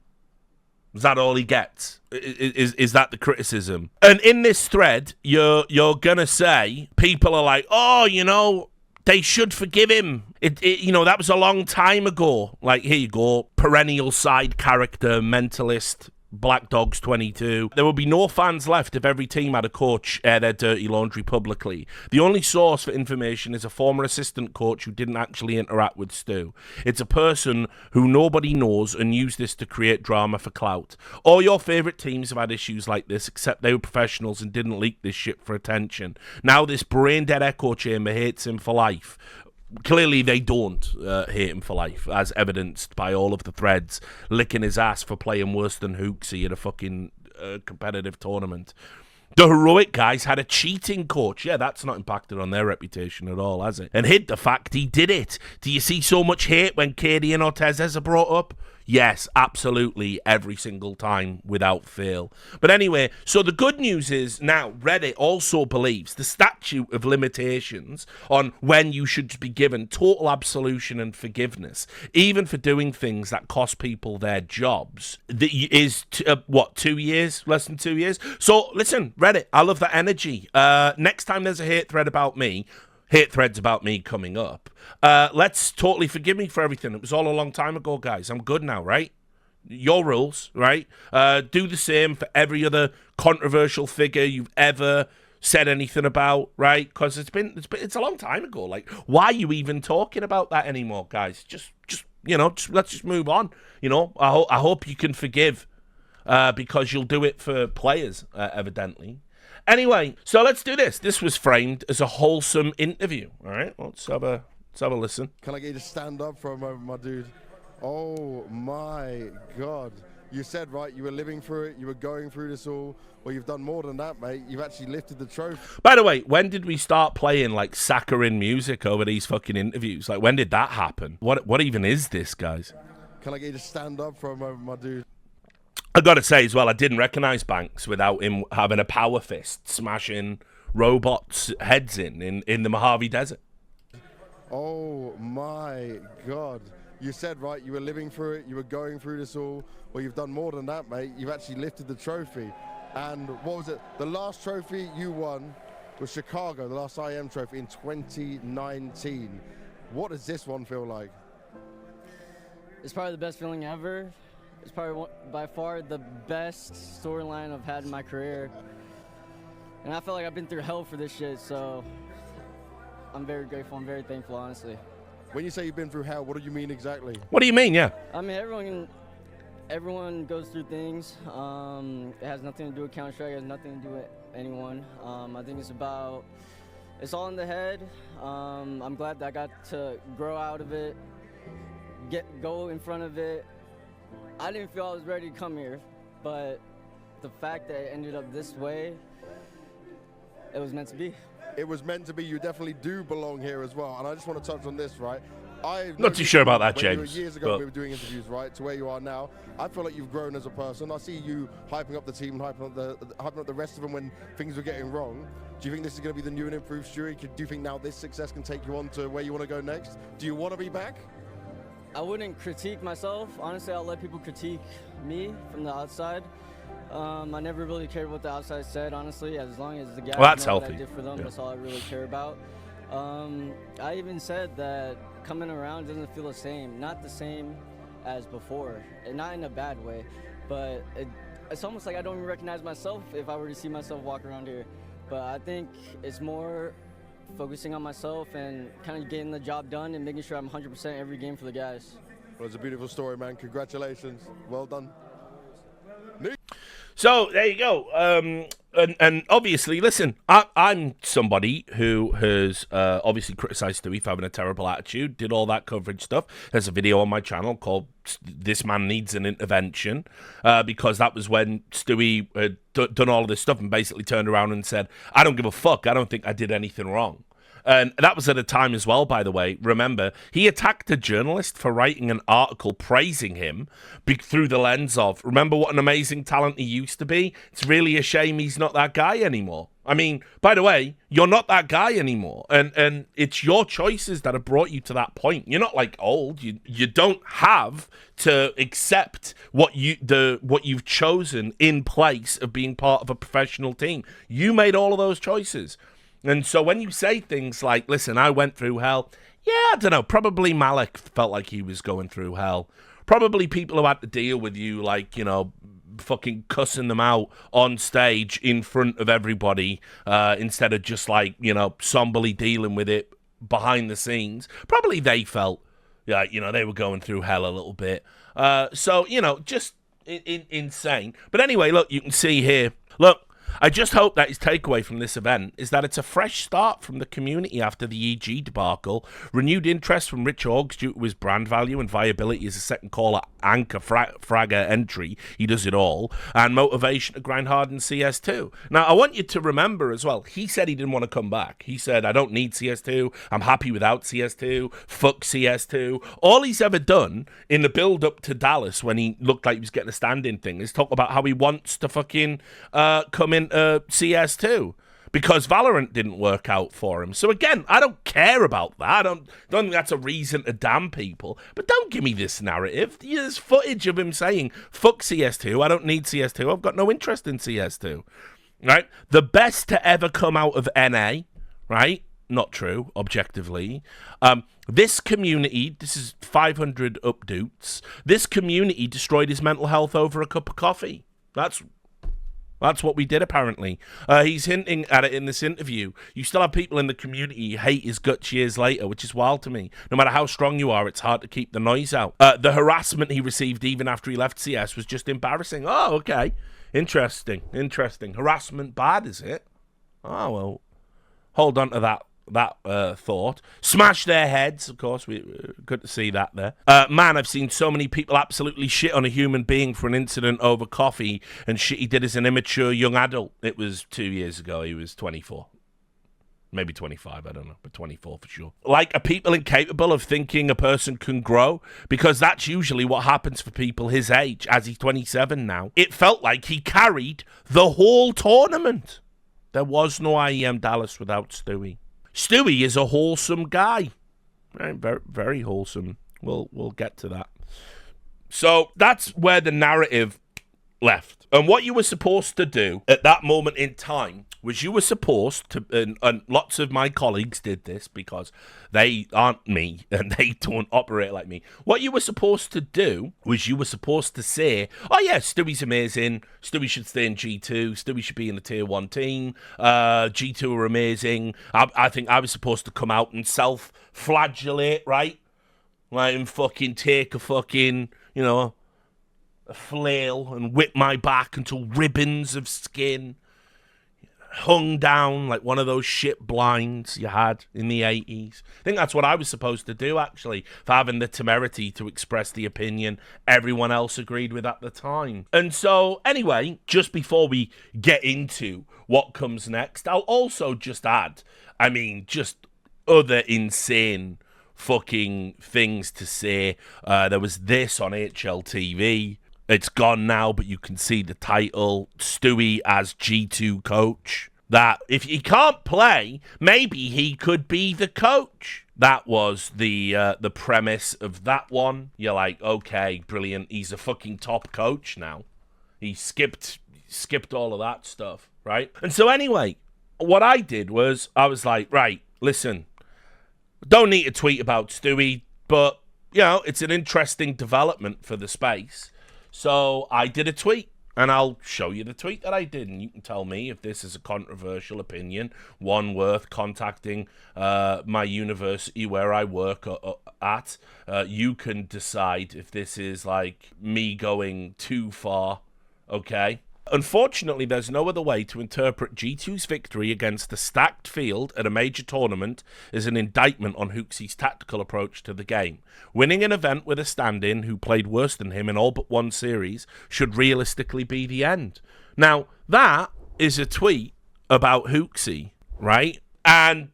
Is that all he gets? Is that the criticism? And in this thread, you're gonna say, people are like, oh, they should forgive him. That was a long time ago. Like, here you go, perennial side character, mentalist, Black Dogs 22. There would be no fans left if every team had a coach air their dirty laundry publicly. The only source for information is a former assistant coach who didn't actually interact with Stu. It's a person who nobody knows and used this to create drama for clout. All your favourite teams have had issues like this, except they were professionals and didn't leak this shit for attention. Now this brain-dead echo chamber hates him for life. Clearly they don't hate him for life, as evidenced by all of the threads licking his ass for playing worse than Hooksy at a fucking competitive tournament. The heroic guys had a cheating coach. Yeah, that's not impacted on their reputation at all, has it? And hid the fact he did it. Do you see so much hate when KD and Ortez are brought up? Yes, absolutely, every single time, without fail. But anyway, so the good news is now Reddit also believes the statute of limitations on when you should be given total absolution and forgiveness, even for doing things that cost people their jobs, is 2 years? Less than 2 years? So listen, Reddit, I love that energy. Next time there's a hate thread about me, hate threads about me coming up. Let's totally forgive me for everything. It was all a long time ago, guys. I'm good now, right? Your rules, right? Do the same for every other controversial figure you've ever said anything about, right? Because it's a long time ago. Like, why are you even talking about that anymore, guys? Just let's just move on. I hope you can forgive, because you'll do it for players, evidently. Anyway, so let's do this. This was framed as a wholesome interview. All right, let's have a listen. Can I get you to stand up for a moment, my dude? Oh my God. You said, right, you were living through it, you were going through this all. Well, you've done more than that, mate. You've actually lifted the trophy. By the way, when did we start playing, like, saccharine music over these fucking interviews? Like, when did that happen? What even is this, guys? Can I get you to stand up for a moment, my dude? I gotta say as well, I didn't recognize Banks without him having a power fist smashing robots' heads in the Mojave Desert. Oh my God. You said, right, you were living through it, you were going through this all. Well, you've done more than that, mate. You've actually lifted the trophy. And what was it? The last trophy you won was Chicago, the last IM trophy in 2019. What does this one feel like? It's probably the best feeling ever. It's probably by far the best storyline I've had in my career. And I feel like I've been through hell for this shit, so I'm very grateful, I'm very thankful, honestly. When you say you've been through hell, what do you mean exactly? What do you mean, yeah? I mean, everyone goes through things. It has nothing to do with Counter-Strike, it has nothing to do with anyone. I think it's all in the head. I'm glad that I got to grow out of it, go in front of it. I didn't feel I was ready to come here, but the fact that it ended up this way, it was meant to be. It was meant to be. You definitely do belong here as well. And I just want to touch on this, right? I'm not too sure about that, James. Years ago, we were doing interviews, right, to where you are now. I feel like you've grown as a person. I see you hyping up the team and hyping up the rest of them when things were getting wrong. Do you think this is going to be the new and improved Stewie? Do you think now this success can take you on to where you want to go next? Do you want to be back? I wouldn't critique myself. Honestly, I'll let people critique me from the outside. I never really cared what the outside said, honestly, as long as the guys know what I did for them, that's all I really care about. I even said that coming around doesn't feel the same. Not the same as before, and not in a bad way, but it's almost like I don't even recognize myself if I were to see myself walk around here. But I think it's more focusing on myself and kind of getting the job done and making sure I'm 100% every game for the guys. Well, it's a beautiful story, man. Congratulations. Well done. So there you go. And obviously, listen, I'm somebody who has obviously criticised Stewie for having a terrible attitude, did all that coverage stuff. There's a video on my channel called "This Man Needs an Intervention," because that was when Stewie had done all of this stuff and basically turned around and said, "I don't give a fuck. I don't think I did anything wrong." And that was at a time as well, by the way. Remember, he attacked a journalist for writing an article praising him through the lens of, remember what an amazing talent he used to be? It's really a shame he's not that guy anymore. I mean, by the way, you're not that guy anymore. And it's your choices that have brought you to that point. You're not like old. You don't have to accept what you've chosen in place of being part of a professional team. You made all of those choices. And so when you say things like, listen, I went through hell, yeah, I don't know, probably Malik felt like he was going through hell. Probably people who had to deal with you, like, fucking cussing them out on stage in front of everybody, instead of just like, somberly dealing with it behind the scenes. Probably they felt, they were going through hell a little bit. So, just insane. But anyway, look, you can see here, look, I just hope that his takeaway from this event is that it's a fresh start from the community after the EG debacle, renewed interest from Rich Orgs due to his brand value and viability as a second caller anchor fragger entry, he does it all, and motivation to grind hard in CS2. Now, I want you to remember as well, he said he didn't want to come back. He said, I don't need CS2, I'm happy without CS2, fuck CS2. All he's ever done in the build-up to Dallas when he looked like he was getting a stand-in thing is talk about how he wants to fucking come into CS2 because Valorant didn't work out for him. So again, I don't care about that. I don't think that's a reason to damn people. But don't give me this narrative. There's footage of him saying, fuck CS2, I don't need CS2, I've got no interest in CS2. Right? The best to ever come out of NA, right? not true, objectively. This community, this is 500 updates, this community destroyed his mental health over a cup of coffee. That's what we did, apparently. He's hinting at it in this interview. You still have people in the community who hate his guts years later, which is wild to me. No matter how strong you are, it's hard to keep the noise out. The harassment he received even after he left CS was just embarrassing. Oh, okay. Interesting. Harassment bad, is it? Oh, well, hold on to that thought. Smash their heads, of course. Good to see that there. Man, I've seen so many people absolutely shit on a human being for an incident over coffee and shit he did as an immature young adult. It was 2 years ago. He was 24. Maybe 25, I don't know, but 24 for sure. Like, are people incapable of thinking a person can grow? Because that's usually what happens for people his age, as he's 27 now. It felt like he carried the whole tournament. There was no IEM Dallas without Stewie. Stewie is a wholesome guy. Right, very, very wholesome. We'll get to that. So that's where the narrative left. And what you were supposed to do at that moment in time was you were supposed to, and lots of my colleagues did this because they aren't me and they don't operate like me. What you were supposed to do was you were supposed to say, oh yeah, Stewie's amazing. Stewie should stay in G2. Stewie should be in the tier 1 team. G2 are amazing. I think I was supposed to come out and self-flagellate, right? Like, and fucking take a fucking, a flail and whip my back until ribbons of skin hung down like one of those shit blinds you had in the 80s. I think that's what I was supposed to do, actually, for having the temerity to express the opinion everyone else agreed with at the time. And so, anyway, just before we get into what comes next, I'll also just add, just other insane fucking things to say. There was this on HLTV. It's gone now, but you can see the title, Stewie as G2 coach. That if he can't play, maybe he could be the coach. That was the premise of that one. You're like, okay, brilliant. He's a fucking top coach now. He skipped all of that stuff, right? And so anyway, what I did was I was like, right, listen, don't need to tweet about Stewie, but, it's an interesting development for the space. So I did a tweet, and I'll show you the tweet that I did, and you can tell me if this is a controversial opinion, one worth contacting my university where I work at. You can decide if this is, like, me going too far, okay? Unfortunately, there's no other way to interpret G2's victory against the stacked field at a major tournament as an indictment on Hooksie's tactical approach to the game. Winning an event with a stand-in who played worse than him in all but one series should realistically be the end. Now, that is a tweet about Hooksie, right? And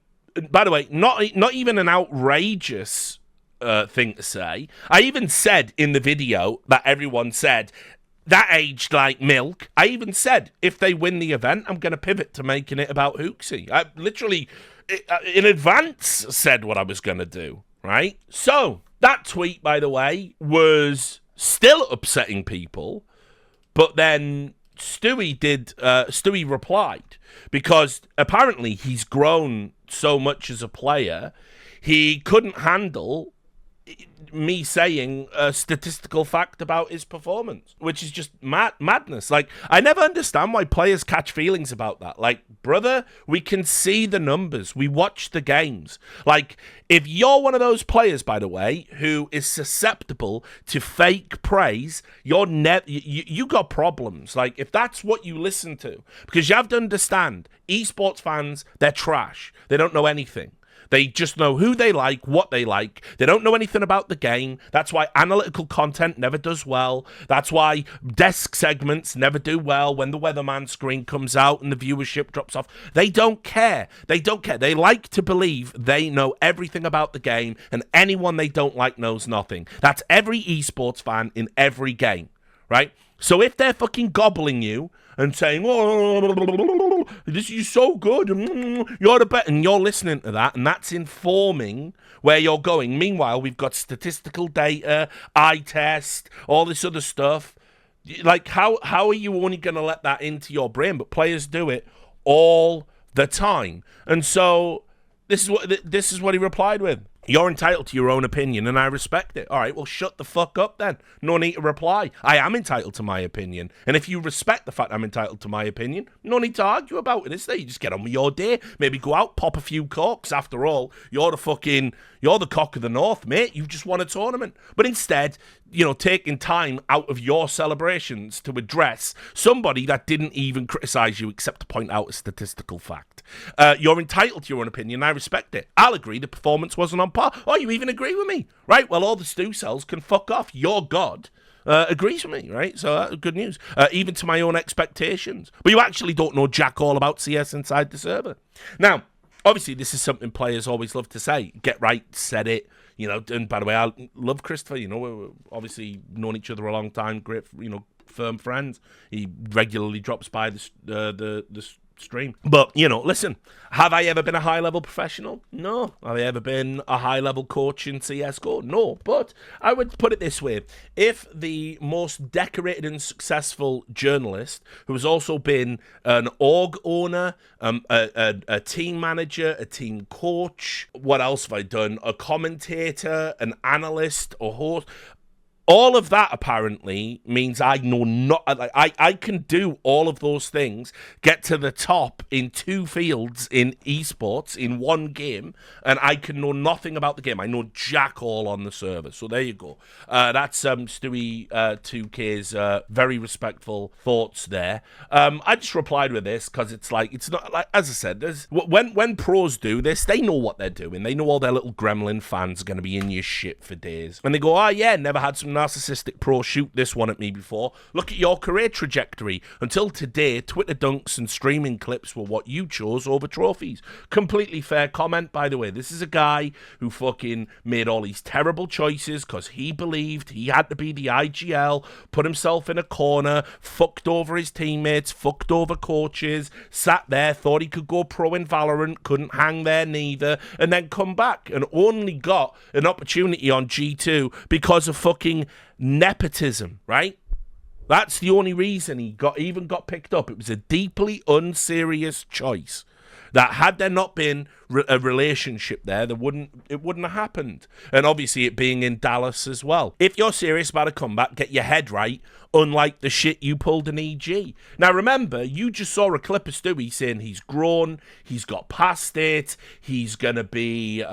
by the way, not even an outrageous thing to say. I even said in the video that everyone said, that aged like milk. I even said, if they win the event, I'm going to pivot to making it about Hooksie. I literally, in advance, said what I was going to do, right? So, that tweet, by the way, was still upsetting people, but then Stewie replied, because apparently he's grown so much as a player, he couldn't handle me saying a statistical fact about his performance, which is just madness. Like, I never understand why players catch feelings about that. Like, brother, we can see the numbers. We watch the games. Like, if you're one of those players, by the way, who is susceptible to fake praise, you got problems. Like, if that's what you listen to, because you have to understand, esports fans, they're trash. They don't know anything. They just know who they like, what they like. They don't know anything about the game. That's why analytical content never does well. That's why desk segments never do well when the weatherman screen comes out and the viewership drops off. They don't care. They don't care. They like to believe they know everything about the game, and anyone they don't like knows nothing. That's every esports fan in every game, right? So if they're fucking gobbling you and saying, oh, this is so good, you're the best, and you're listening to that, and that's informing where you're going. Meanwhile, we've got statistical data, eye test, all this other stuff. Like, how are you only going to let that into your brain? But players do it all the time. And so This is what he replied with. You're entitled to your own opinion, and I respect it. All right, well, shut the fuck up then. No need to reply. I am entitled to my opinion. And if you respect the fact I'm entitled to my opinion, no need to argue about it, is there? You just get on with your day. Maybe go out, pop a few corks. After all, you're the cock of the north, mate. You just won a tournament. But instead, taking time out of your celebrations to address somebody that didn't even criticize you except to point out a statistical fact. You're entitled to your own opinion. I respect it. I'll agree the performance wasn't on par. Oh, you even agree with me, right? Well, all the Stewcels can fuck off. Your God agrees with me, right? So good news. Even to my own expectations. But you actually don't know jack all about CS inside the server. Now, obviously, this is something players always love to say. Get right, said it. And by the way, I love Christopher. We've obviously known each other a long time. Great, firm friends. He regularly drops by the stream. But, listen, have I ever been a high-level professional? No. Have I ever been a high-level coach in CSGO? No. But I would put it this way. If the most decorated and successful journalist, who has also been an org owner, a team manager, a team coach, what else have I done? A commentator, an analyst, a host... All of that apparently means I know not. I can do all of those things, get to the top in 2 fields in esports in 1 game, and I can know nothing about the game. I know jack all on the server. So there you go. That's Stewie 2K's very respectful thoughts there. I just replied with this because it's not like, as I said, when pros do this, they know what they're doing. They know all their little gremlin fans are going to be in your shit for days, and they go, oh yeah, never had some narcissistic pro shoot this one at me before. Look at your career trajectory. Until today, Twitter dunks and streaming clips were what you chose over trophies. Completely fair comment, by the way. This is a guy who fucking made all these terrible choices because he believed he had to be the IGL, put himself in a corner, fucked over his teammates, fucked over coaches, sat there, thought he could go pro in Valorant, couldn't hang there neither, and then come back and only got an opportunity on G2 because of fucking nepotism, right? That's the only reason he even got picked up. It was a deeply unserious choice that had there not been a relationship there, it wouldn't have happened. And obviously it being in Dallas as well. If you're serious about a comeback, get your head right, unlike the shit you pulled in EG. Now remember, you just saw a clip of Stewie saying he's grown, he's got past it, he's going to be,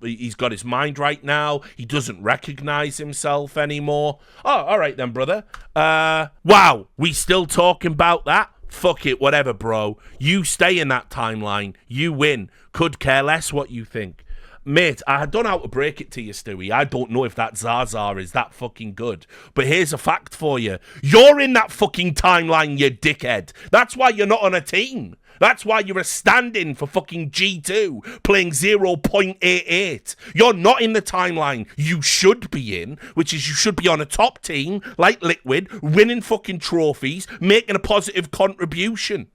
he's got his mind right now, he doesn't recognize himself anymore. Oh, all right then, brother. Wow, we still talking about that? Fuck it, whatever, bro. You stay in that timeline. You win. Could care less what you think. Mate, I don't know how to break it to you, Stewie. I don't know if that Zaza is that fucking good. But here's a fact for you. You're in that fucking timeline, you dickhead. That's why you're not on a team. That's why you're a stand-in for fucking G2 playing 0.88. You're not in the timeline you should be in, which is you should be on a top team like Liquid, winning fucking trophies, making a positive contribution.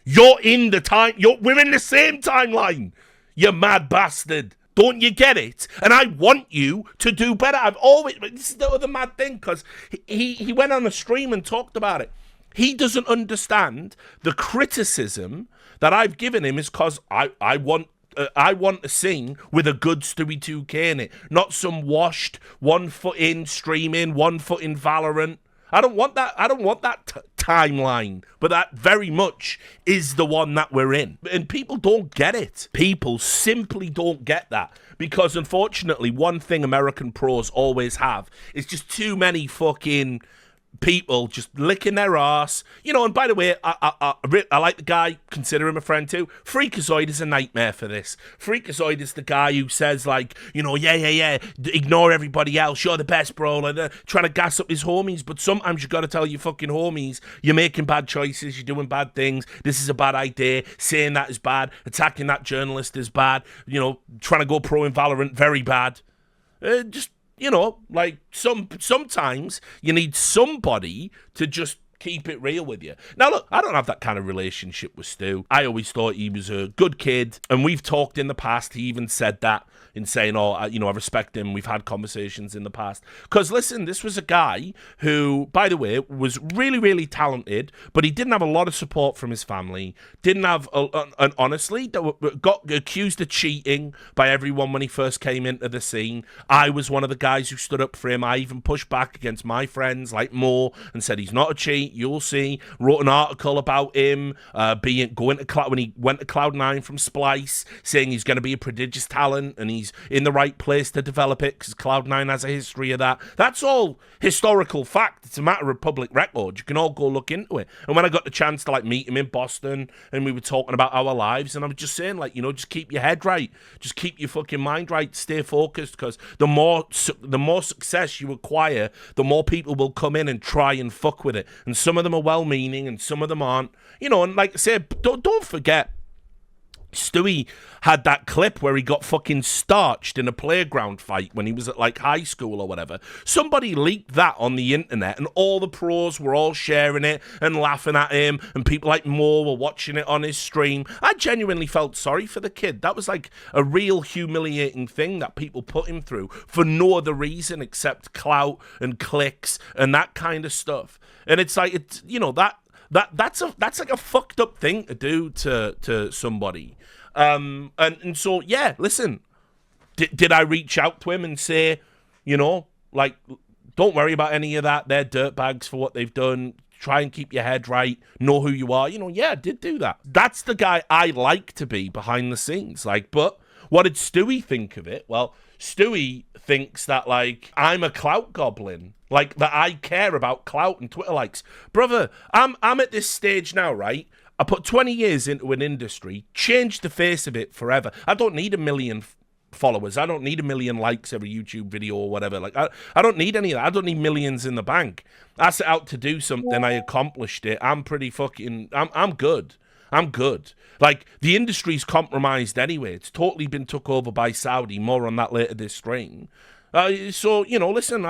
We're in the same timeline, you mad bastard. Don't you get it? And I want you to do better. This is the other mad thing, because he went on a stream and talked about it. He doesn't understand the criticism that I've given him is because I want to sing with a good Stewie 2K in it, not some washed 1 foot in streaming, 1 foot in Valorant. I don't want that. I don't want that timeline, but that very much is the one that we're in. And people don't get it. People simply don't get that. Because unfortunately, one thing American pros always have is just too many fucking people just licking their ass. And by the way, I like the guy, consider him a friend too. Freakazoid is a nightmare for this. Freakazoid is the guy who says yeah, ignore everybody else, you're the best, bro, trying to gas up his homies. But sometimes you gotta tell your fucking homies you're making bad choices, you're doing bad things, this is a bad idea, saying that is bad, attacking that journalist is bad, trying to go pro in Valorant, very bad. Sometimes you need somebody to just keep it real with you. Now, look, I don't have that kind of relationship with Stu. I always thought he was a good kid, and we've talked in the past. He even said that in saying, oh, I respect him. We've had conversations in the past. Because, listen, this was a guy who, by the way, was really, really talented, but he didn't have a lot of support from his family. Didn't have, and honestly, got accused of cheating by everyone when he first came into the scene. I was one of the guys who stood up for him. I even pushed back against my friends like Mo and said he's not a cheat. You'll see. Wrote an article about him when he went to Cloud9 from Splice, saying he's going to be a prodigious talent and he's in the right place to develop it because Cloud9 has a history of that. That's all historical fact. It's a matter of public record. You can all go look into it. And when I got the chance to meet him in Boston and we were talking about our lives, and I was just saying just keep your head right, just keep your fucking mind right, stay focused, because the more success you acquire, the more people will come in and try and fuck with it. And some of them are well-meaning and some of them aren't. And like I said, don't forget, Stewie had that clip where he got fucking starched in a playground fight when he was at high school or whatever. Somebody leaked that on the internet and all the pros were all sharing it and laughing at him, and people like Mo were watching it on his stream. I genuinely felt sorry for the kid. That was a real humiliating thing that people put him through for no other reason except clout and clicks and that kind of stuff. And it's that's a fucked up thing to do to somebody. And so, yeah, listen, did I reach out to him and say, don't worry about any of that. They're dirtbags for what they've done. Try and keep your head right. Know who you are. Yeah, I did do that. That's the guy I like to be behind the scenes. But what did Stewie think of it? Well, Stewie thinks that, I'm a clout goblin. That I care about clout and Twitter likes. Brother, I'm at this stage now, right? I put 20 years into an industry, changed the face of it forever. I don't need 1 million followers. I don't need 1 million likes every YouTube video or whatever. I don't need any of that. I don't need millions in the bank. I set out to do something. I accomplished it. I'm pretty fucking... I'm good. I'm good. The industry's compromised anyway. It's totally been took over by Saudi. More on that later this stream. So, listen,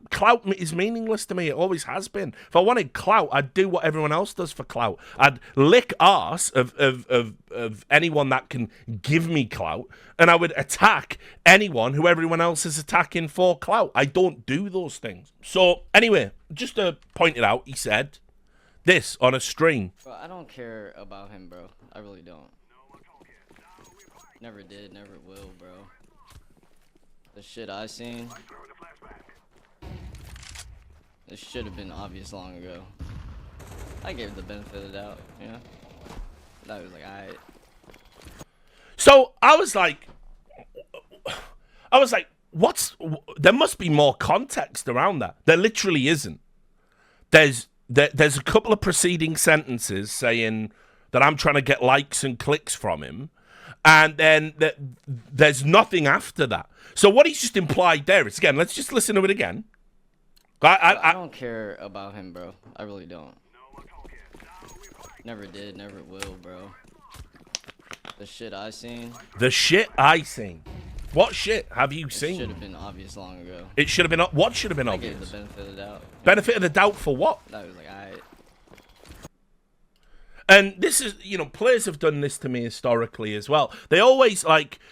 clout is meaningless to me. It always has been. If I wanted clout, I'd do what everyone else does for clout. I'd lick arse of anyone that can give me clout, and I would attack anyone who everyone else is attacking for clout. I don't do those things. So, anyway, just to point it out, he said this on a stream. Bro, I don't care about him, bro. I really don't. Never did, never will, bro. The shit I seen, this should have been obvious long ago. I gave it the benefit of the doubt, That was alright. So I was like, there must be more context around that. There literally isn't. There's a couple of preceding sentences saying that I'm trying to get likes and clicks from him, and then there's nothing after that. So what he's just implied there is, again, let's just listen to it again. I don't care about him, bro. I really don't. Never did, never will, bro. The shit I seen. The shit I seen. What shit have you seen? It should have been obvious long ago. It should have been... What should have been obvious? I gave the benefit of the doubt. Benefit of the doubt for what? That was alright. And this is, players have done this to me historically as well. They always,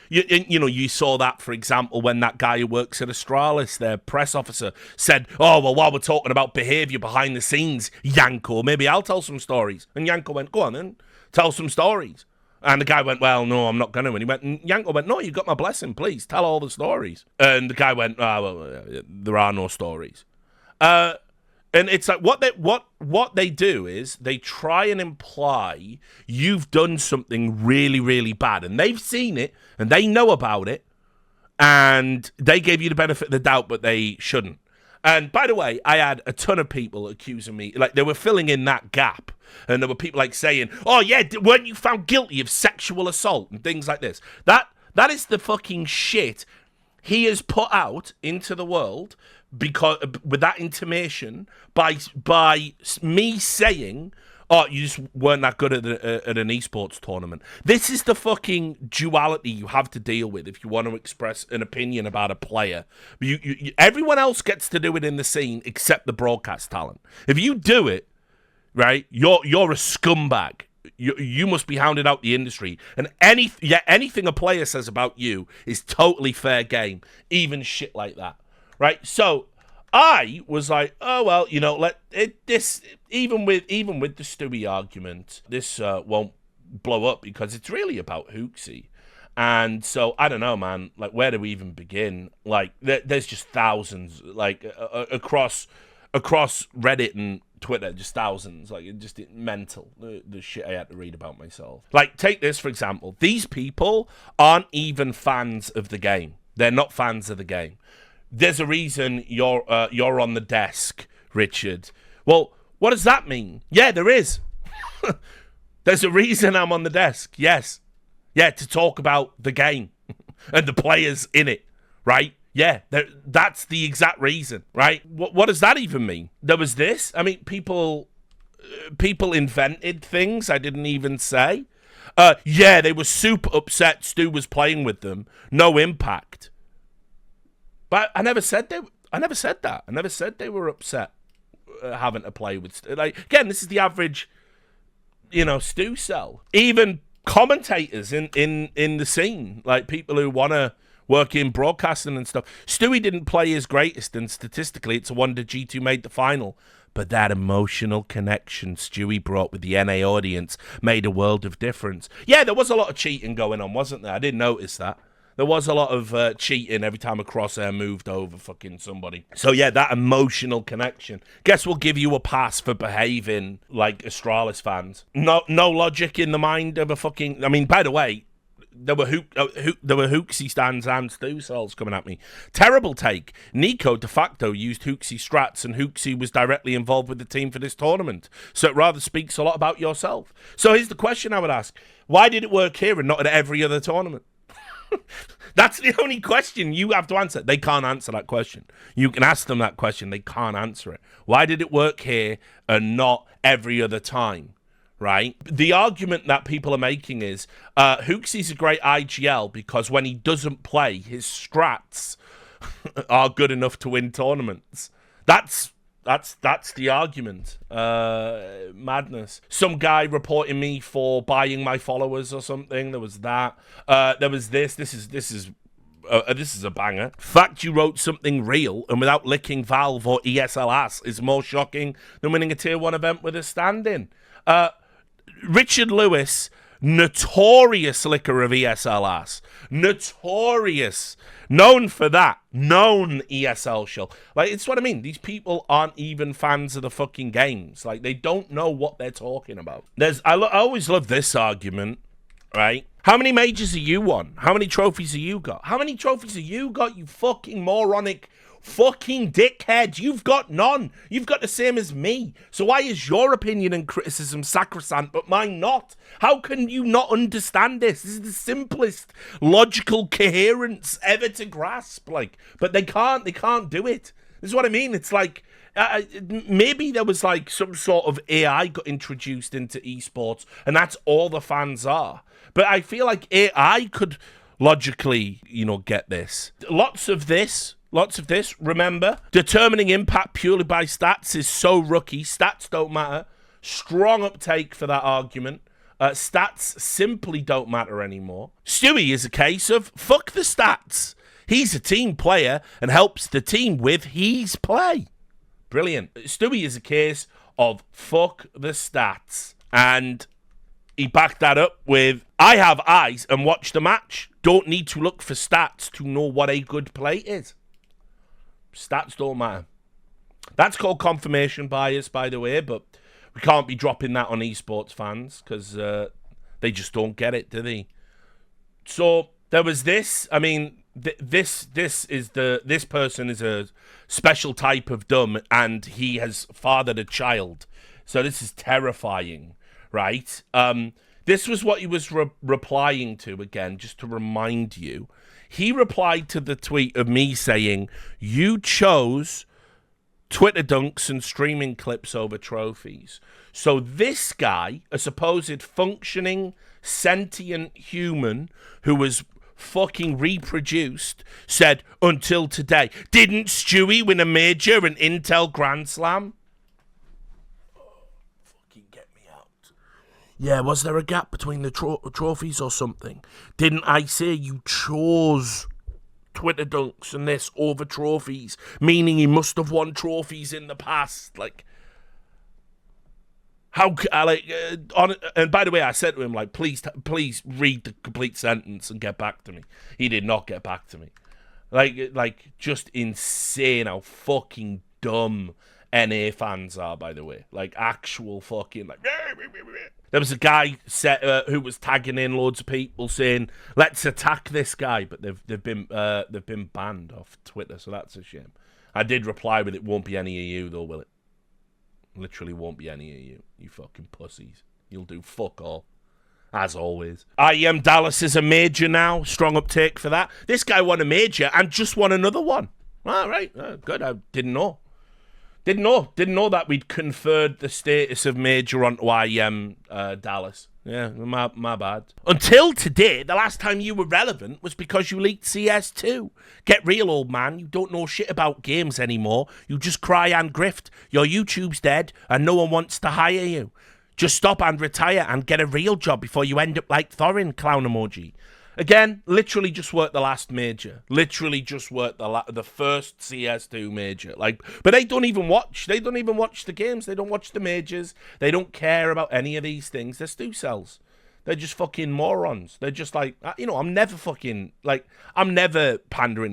you saw that, for example, when that guy who works at Astralis, their press officer, said, oh, well, while we're talking about behaviour behind the scenes, Yanko, maybe I'll tell some stories. And Yanko went, go on then, tell some stories. And the guy went, well, no, I'm not going to. And Yanko went, no, you got my blessing, please, tell all the stories. And the guy went, there are no stories. And it's what they do is they try and imply you've done something really, really bad. And they've seen it, and they know about it, and they gave you the benefit of the doubt, but they shouldn't. And by the way, I had a ton of people accusing me, they were filling in that gap. And there were people saying, oh yeah, weren't you found guilty of sexual assault and things like this? That is the fucking shit he has put out into the world, because with that intimation, by me saying, oh, you just weren't that good at an esports tournament. This is the fucking duality you have to deal with if you want to express an opinion about a player. Everyone else gets to do it in the scene except the broadcast talent. If you do it, right, you're a scumbag. You must be hounded out the industry. And anything a player says about you is totally fair game. Even shit like that, right? So I was like, oh well, you know, even with the Stewie argument, this won't blow up because it's really about Hooksy. And so I don't know, man. Like, where do we even begin? Like, there's just thousands, like across Reddit and Twitter, just thousands. Like, it's just mental, the shit I had to read about myself. Like, take this for example. These people aren't even fans of the game. They're not fans of the game. There's a reason you're on the desk, Richard. Well, what does that mean? Yeah, there is. There's a reason I'm on the desk. Yes. Yeah, to talk about the game and the players in it, right? Yeah, that's the exact reason, right? What does that even mean? There was this. I mean, people invented things I didn't even say. Yeah, they were super upset Stu was playing with them. No impact. But I never said that. I never said they were upset having to play with Stu. Like, again, this is the average, Stewcel. Even commentators in the scene, like people who want to work in broadcasting and stuff. Stewie didn't play his greatest, and statistically, it's a wonder G2 made the final. But that emotional connection Stewie brought with the NA audience made a world of difference. Yeah, there was a lot of cheating going on, wasn't there? I didn't notice that. There was a lot of cheating every time a crosshair moved over fucking somebody. So yeah, that emotional connection. Guess we'll give you a pass for behaving like Astralis fans. No logic in the mind of a fucking... I mean, by the way, there were Hooksy stands and Stewcels coming at me. Terrible take. Nico de facto used Hooksy strats, and Hooksy was directly involved with the team for this tournament. So it rather speaks a lot about yourself. So here's the question I would ask. Why did it work here and not at every other tournament? That's the only question you have to answer. They can't answer that question. You can ask them that question. They can't answer it. Why did it work here and not every other time? Right? The argument that people are making is Hooksy's a great IGL because when he doesn't play, his strats are good enough to win tournaments. That's the argument. Madness. Some guy reporting me for buying my followers or something. There was that. There was this. This is a banger. Fact you wrote something real and without licking Valve or ESL ass is more shocking than winning a tier 1 event with a stand-in. Richard Lewis, notorious licker of ESL ass. Notorious. Known for that. Known ESL shill. Like, it's what I mean. These people aren't even fans of the fucking games. Like, they don't know what they're talking about. I always love this argument, right? How many majors have you won? How many trophies have you got? How many trophies have you got, you fucking moronic fucking dickhead? You've got none. You've got the same as me. So why is your opinion and criticism sacrosanct but mine not? How can you not understand this? This is the simplest logical coherence ever to grasp. Like, but they can't do it. This is what I mean. It's like maybe there was like some sort of AI got introduced into esports and that's all the fans are. But I feel like AI could logically, get this. Lots of this. Remember, determining impact purely by stats is so rookie. Stats don't matter. Strong uptake for that argument. Stats simply don't matter anymore. Stewie is a case of fuck the stats. He's a team player and helps the team with his play. Brilliant. Stewie is a case of fuck the stats. And he backed that up with, I have eyes and watch the match. Don't need to look for stats to know what a good play is. Stats don't matter. That's called confirmation bias, by the way, but we can't be dropping that on esports fans because they just don't get it, do they? So there was this. I mean, this person is a special type of dumb, and he has fathered a child. So this is terrifying, right? This was what he was replying to, again, just to remind you. He replied to the tweet of me saying, you chose Twitter dunks and streaming clips over trophies. So this guy, a supposed functioning, sentient human who was fucking reproduced, said, until today, didn't Stewie win a major and Intel Grand Slam? Fucking get me out. Yeah, was there a gap between the trophies or something? Didn't I say you chose Twitter dunks and this over trophies, meaning he must have won trophies in the past? Like, how, and by the way, I said to him, like, please read the complete sentence and get back to me. He did not get back to me. Like just insane how fucking dumb NA fans are, by the way. Like, actual fucking, like, there was a guy who was tagging in loads of people saying, let's attack this guy, but they've been banned off Twitter, so that's a shame. I did reply with, it won't be any of you, though, will it? Literally won't be any of you, you fucking pussies. You'll do fuck all, as always. IEM Dallas is a major now. Strong uptake for that. This guy won a major and just won another one. All right, good. I didn't know. Didn't know that we'd conferred the status of major onto IEM Dallas. Yeah, my bad. Until today, the last time you were relevant was because you leaked CS2. Get real, old man. You don't know shit about games anymore. You just cry and grift. Your YouTube's dead and no one wants to hire you. Just stop and retire and get a real job before you end up like Thorin, clown emoji. Again, literally just worked the last major. Literally just worked the first CS2 major. Like, but they don't even watch. They don't even watch the games. They don't watch the majors. They don't care about any of these things. They're Stewcels. They're just fucking morons. They're just like, you know, I'm never pandering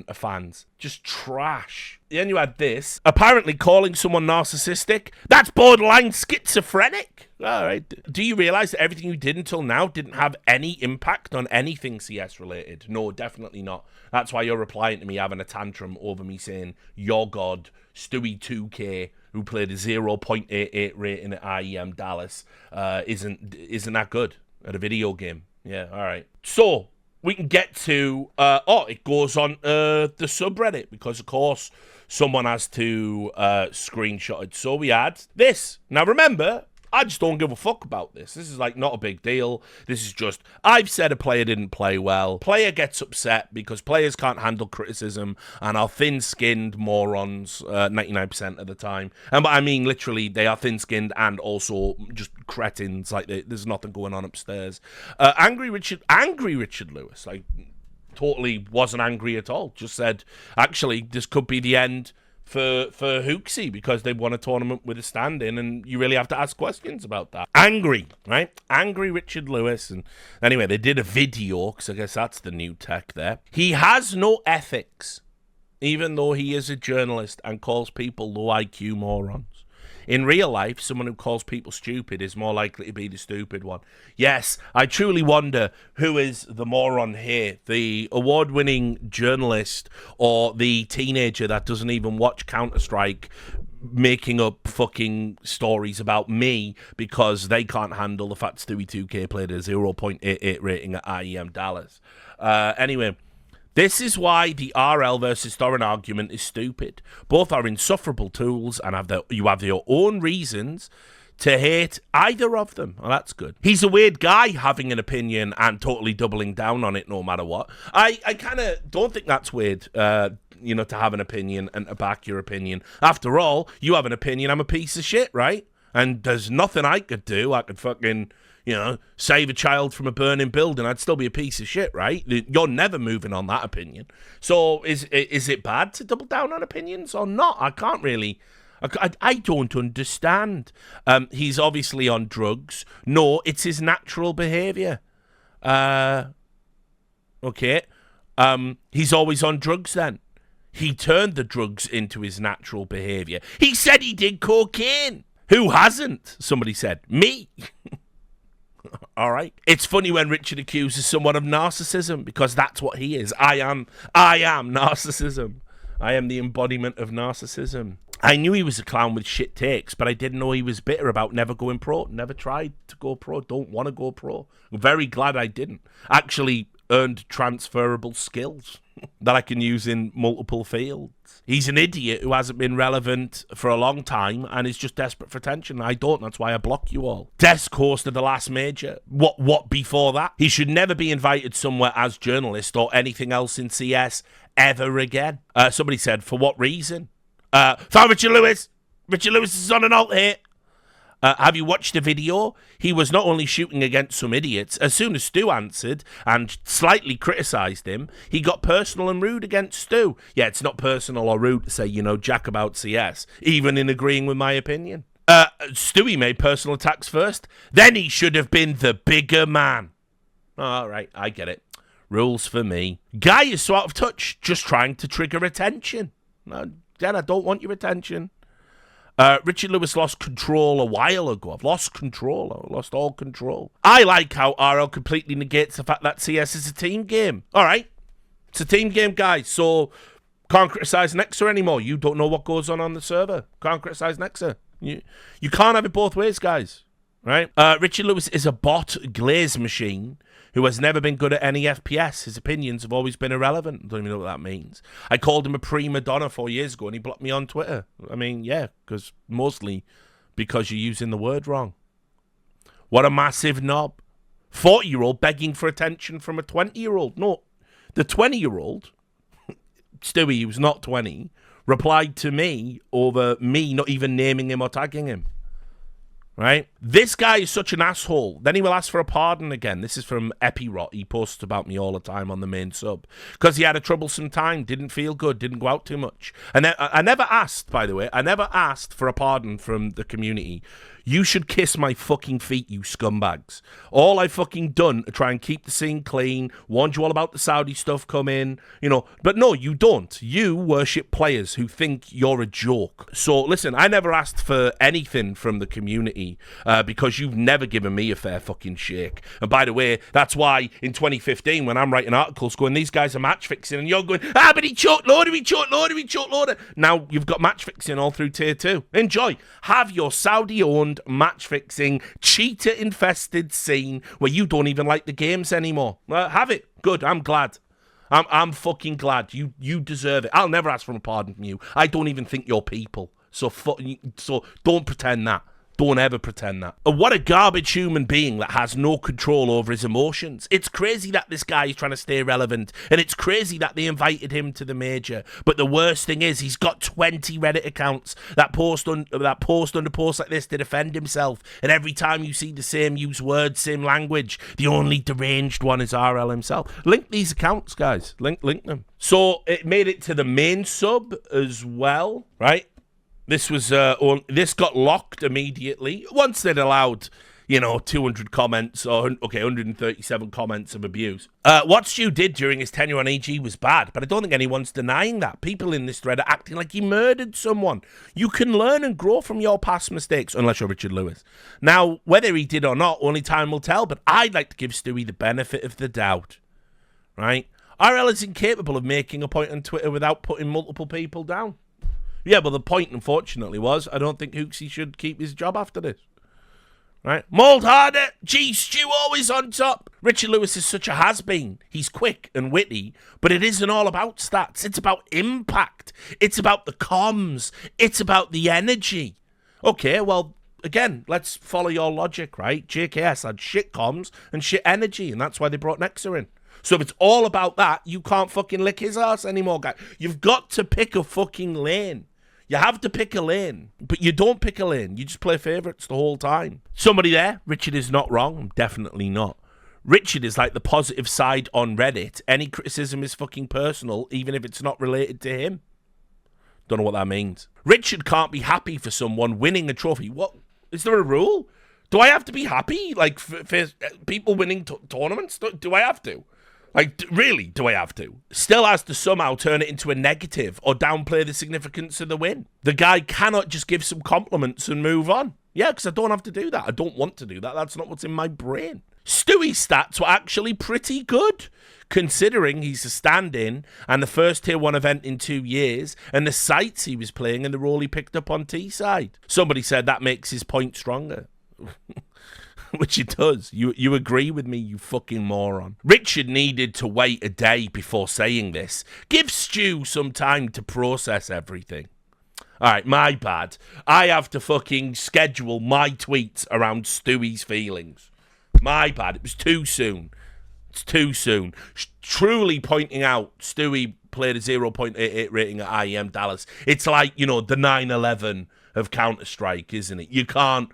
to fans. Just trash. Then you had this. Apparently calling someone narcissistic. That's borderline schizophrenic. All right. Do you realize that everything you did until now didn't have any impact on anything CS related? No, definitely not. That's why you're replying to me having a tantrum over me saying, your god, Stewie 2K, who played a 0.88 rating at IEM Dallas, isn't that good at a video game. Yeah, all right. So we can get to, it goes on the subreddit, because of course someone has to screenshot it. So we had this. Now remember, I just don't give a fuck about this. This is like not a big deal. This is just, I've said a player didn't play well. Player gets upset because players can't handle criticism and are thin-skinned morons 99% of the time. And but I mean literally, they are thin-skinned and also just cretins. Like there's nothing going on upstairs. Angry Richard Lewis, like totally wasn't angry at all. Just said, actually, this could be the end for Hooksy, because they won a tournament with a stand-in, and you really have to ask questions about that. Angry, right? Angry Richard Lewis. And anyway, they did a video, because I guess that's the new tech there. He has no ethics, even though he is a journalist and calls people low IQ morons. In real life, someone who calls people stupid is more likely to be the stupid one. Yes, I truly wonder who is the moron here, the award-winning journalist or the teenager that doesn't even watch Counter-Strike making up fucking stories about me because they can't handle the fact Stewie 2K played a 0.88 rating at IEM Dallas. Anyway, this is why the RL versus Thorin argument is stupid. Both are insufferable tools and you have your own reasons to hate either of them. Well, that's good. He's a weird guy having an opinion and totally doubling down on it no matter what. I kind of don't think that's weird, to have an opinion and to back your opinion. After all, you have an opinion, I'm a piece of shit, right? And there's nothing I could do. I could fucking, save a child from a burning building. I'd still be a piece of shit, right? You're never moving on that opinion. So is it bad to double down on opinions or not? I can't really. I don't understand. He's obviously on drugs. No, it's his natural behaviour. Okay. He's always on drugs then. He turned the drugs into his natural behaviour. He said he did cocaine. Who hasn't? Somebody said. Me. All right. It's funny when Richard accuses someone of narcissism, because that's what he is. I am narcissism. I am the embodiment of narcissism. I knew he was a clown with shit takes, but I didn't know he was bitter about never going pro. Never tried to go pro. Don't want to go pro. I'm very glad I didn't. Actually earned transferable skills. that I can use in multiple fields. He's an idiot who hasn't been relevant for a long time and is just desperate for attention. I don't. That's why I block you all. Desk hosted the last major. What before that? He should never be invited somewhere as journalist or anything else in CS ever again. Somebody said, for what reason? Found Richard Lewis. Richard Lewis is on an alt here. Have you watched the video? He was not only shooting against some idiots. As soon as Stew answered and slightly criticised him, he got personal and rude against Stew. Yeah, it's not personal or rude to say, jack about CS, even in agreeing with my opinion. Stewie made personal attacks first. Then he should have been the bigger man. All right, I get it. Rules for me. Guy is so out of touch, just trying to trigger attention. Then I don't want your attention. Richard Lewis lost control a while ago. I've lost control. I lost all control. I like how RL completely negates the fact that CS is a team game. All right. It's a team game, guys. So can't criticize Nexa anymore. You don't know what goes on the server. Can't criticize Nexa. You can't have it both ways, guys. Right? Richard Lewis is a bot glaze machine who has never been good at any FPS. His opinions have always been irrelevant. I don't even know what that means. I called him a prima donna 4 years ago and he blocked me on Twitter. I mean, yeah, mostly because you're using the word wrong. What a massive knob. 40-year-old begging for attention from a 20-year-old. No, the 20-year-old, Stewie, who's not 20, replied to me over me not even naming him or tagging him. Right? This guy is such an asshole. Then he will ask for a pardon again. This is from Epirot. He posts about me all the time on the main sub. Because he had a troublesome time, didn't feel good, didn't go out too much. And I never asked, by the way, I never asked for a pardon from the community. You should kiss my fucking feet, you scumbags. All I've fucking done to try and keep the scene clean, warned you all about the Saudi stuff coming, but no, you don't. You worship players who think you're a joke. So listen, I never asked for anything from the community because you've never given me a fair fucking shake. And by the way, that's why in 2015, when I'm writing articles going, these guys are match fixing, and you're going, but he choked loader, he choked loader, he choked loader. Now you've got match fixing all through tier 2. Enjoy. Have your Saudi-owned match-fixing, cheater-infested scene where you don't even like the games anymore. Have it. Good. I'm glad. I'm fucking glad. You deserve it. I'll never ask for a pardon from you. I don't even think you're people. So don't pretend that. Don't ever pretend that. What a garbage human being that has no control over his emotions. It's crazy that this guy is trying to stay relevant, and it's crazy that they invited him to the major. But the worst thing is he's got 20 Reddit accounts that post under posts like this to defend himself. And every time you see the same use words, same language, the only deranged one is RL himself. Link these accounts, guys. Link them. So it made it to the main sub as well, right? This was this got locked immediately once they'd allowed 200 comments or 137 comments of abuse. What Stew did during his tenure on EG was bad, but I don't think anyone's denying that. People in this thread are acting like he murdered someone. You can learn and grow from your past mistakes, unless you're Richard Lewis. Now, whether he did or not, only time will tell. But I'd like to give Stewie the benefit of the doubt. Right? RL is incapable of making a point on Twitter without putting multiple people down. Yeah, but the point, unfortunately, was I don't think Hooksy should keep his job after this. Right? Mold harder. GStew always on top. Richard Lewis is such a has-been. He's quick and witty, but it isn't all about stats. It's about impact. It's about the comms. It's about the energy. Okay, well, again, let's follow your logic, right? JKS had shit comms and shit energy, and that's why they brought Nexa in. So if it's all about that, you can't fucking lick his ass anymore, guy. You've got to pick a fucking lane. You have to pick a lane, but you don't pick a lane. You just play favourites the whole time. Somebody there, Richard is not wrong. I'm definitely not. Richard is like the positive side on Reddit. Any criticism is fucking personal, even if it's not related to him. Don't know what that means. Richard can't be happy for someone winning a trophy. What? Is there a rule? Do I have to be happy? Like, for people winning tournaments? Do I have to? Like, really, do I have to? Still has to somehow turn it into a negative or downplay the significance of the win. The guy cannot just give some compliments and move on. Yeah, because I don't have to do that. I don't want to do that. That's not what's in my brain. Stewie's stats were actually pretty good, considering he's a stand-in and the first Tier 1 event in 2 years and the sites he was playing and the role he picked up on T-side. Somebody said that makes his point stronger. Which it does. You agree with me, you fucking moron. Richard needed to wait a day before saying this. Give Stew some time to process everything. All right, my bad. I have to fucking schedule my tweets around Stewie's feelings. My bad. It was too soon. It's too soon. Truly pointing out Stewie played a 0.88 rating at IEM Dallas. It's like, the 9/11 of Counter-Strike, isn't it? You can't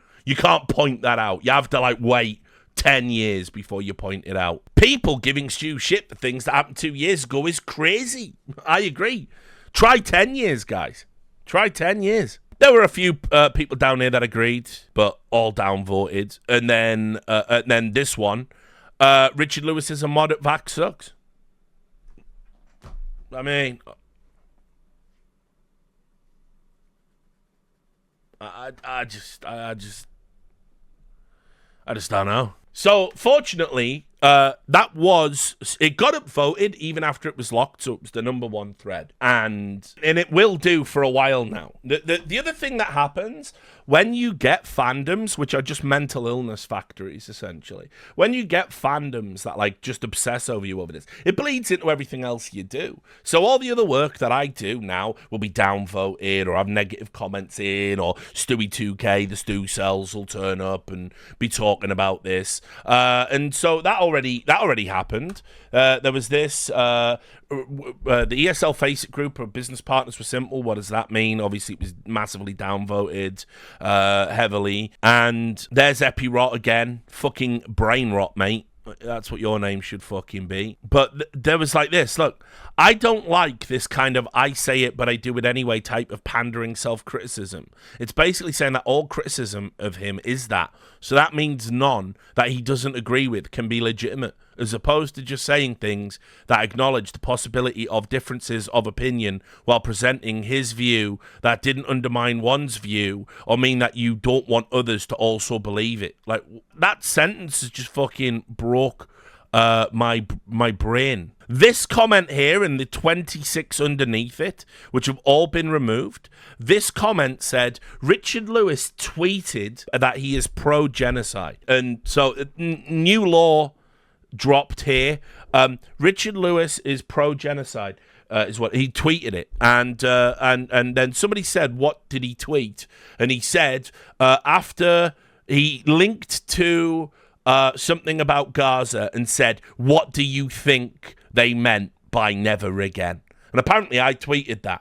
point that out. You have to wait 10 years before you point it out. People giving Stew shit for things that happened 2 years ago is crazy. I agree. Try 10 years, guys. Try 10 years. There were a few people down here that agreed, but all downvoted. And then this one, Richard Lewis is a mod at Vax sucks. I mean, I just don't know. So, fortunately, it got upvoted even after it was locked, so it was the #1 thread. And it will do for a while now. The other thing that happens when you get fandoms, which are just mental illness factories, essentially, when you get fandoms that just obsess over you over this, it bleeds into everything else you do. So all the other work that I do now will be downvoted or have negative comments in, or Stewie2K, the Stewcels will turn up and be talking about this. And so that already happened. There was this, the ESL Face It group of business partners were simple. What does that mean? Obviously, it was massively downvoted, heavily. And there's Epirot again. Fucking brain rot, mate. That's what your name should fucking be. But there was this. Look, I don't like this kind of I say it, but I do it anyway type of pandering self-criticism. It's basically saying that all criticism of him is that. So that means none that he doesn't agree with can be legitimate, as opposed to just saying things that acknowledge the possibility of differences of opinion while presenting his view that didn't undermine one's view or mean that you don't want others to also believe it. That sentence has just fucking broke my brain. This comment here and the 26 underneath it, which have all been removed, this comment said, Richard Lewis tweeted that he is pro-genocide. And so new law dropped here. Richard Lewis is pro-genocide, is what he tweeted it. And then somebody said, what did he tweet? And he said, after he linked to something about Gaza and said, what do you think they meant by never again? And apparently I tweeted that.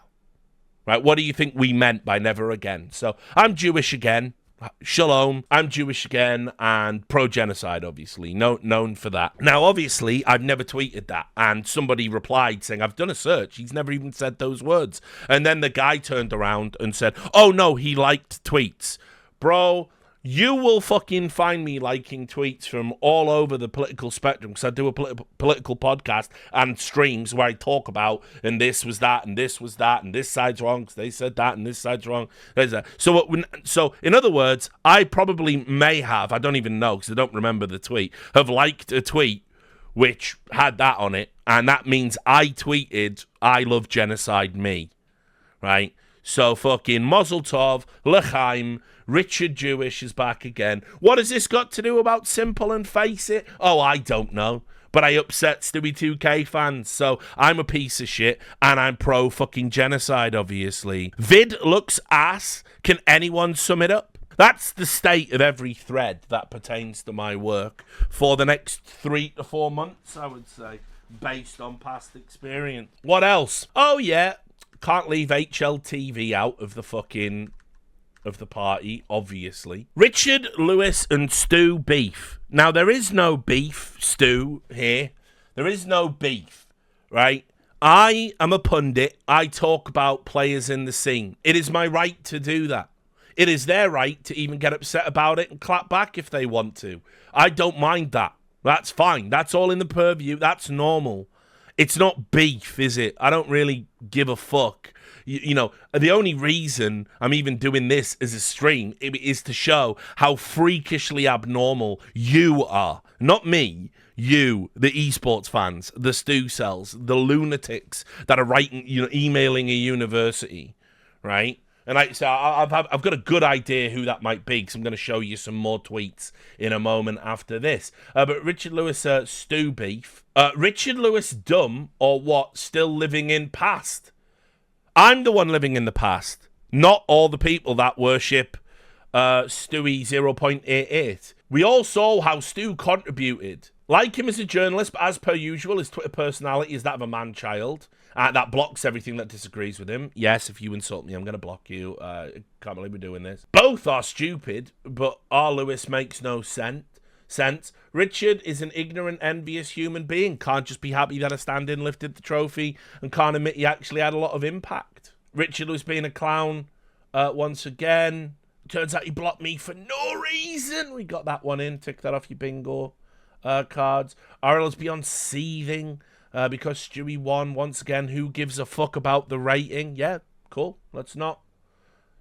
Right? What do you think we meant by never again? So I'm Jewish again. Shalom. I'm Jewish again and pro-genocide, obviously. Known for that. Now, obviously, I've never tweeted that. And somebody replied saying, I've done a search. He's never even said those words. And then the guy turned around and said, oh, no, he liked tweets. Bro, you will fucking find me liking tweets from all over the political spectrum, because I do a political podcast and streams where I talk about, and this was that, and this was that, and this side's wrong because they said that, and this side's wrong. So in other words, I probably may have, I don't even know because I don't remember the tweet, have liked a tweet which had that on it, and that means I tweeted, I love genocide me, right? So fucking Mazel Tov, L'chaim, Richard Jewish is back again. What has this got to do about Simple and Face It? Oh, I don't know. But I upset Stewie2K fans, so I'm a piece of shit, and I'm pro fucking genocide, obviously. Vid looks ass. Can anyone sum it up? That's the state of every thread that pertains to my work for the next 3 to 4 months, I would say, based on past experience. What else? Oh, yeah. Can't leave HLTV out of the fucking of the party, obviously. Richard Lewis and Stew beef. Now, there is no beef, Stew, here. There is no beef, right? I am a pundit. I talk about players in the scene. It is my right to do that. It is their right to even get upset about it and clap back if they want to. I don't mind that. That's fine. That's all in the purview. That's normal. It's not beef, is it? I don't really give a fuck. You know, the only reason I'm even doing this as a stream is to show how freakishly abnormal you are. Not me. You, the esports fans, the Stewcels, the lunatics that are writing, emailing a university, right? And I've got a good idea who that might be, because I'm going to show you some more tweets in a moment after this. But Richard Lewis, Stew Beef. Richard Lewis dumb or what? Still living in past? I'm the one living in the past, not all the people that worship Stewie 0.88. We all saw how Stew contributed. Like him as a journalist, but as per usual, his Twitter personality is that of a man-child. That blocks everything that disagrees with him. Yes, if you insult me, I'm going to block you. Can't believe we're doing this. Both are stupid, but R. Lewis makes no sense. Richard is an ignorant, envious human being. Can't just be happy that a stand-in lifted the trophy and can't admit he actually had a lot of impact. Richard was being a clown once again. Turns out he blocked me for no reason. We got that one in. Tick that off your bingo cards. RL is beyond seething. Because Stewie won once again. Who gives a fuck about the rating? Yeah, cool. Let's not.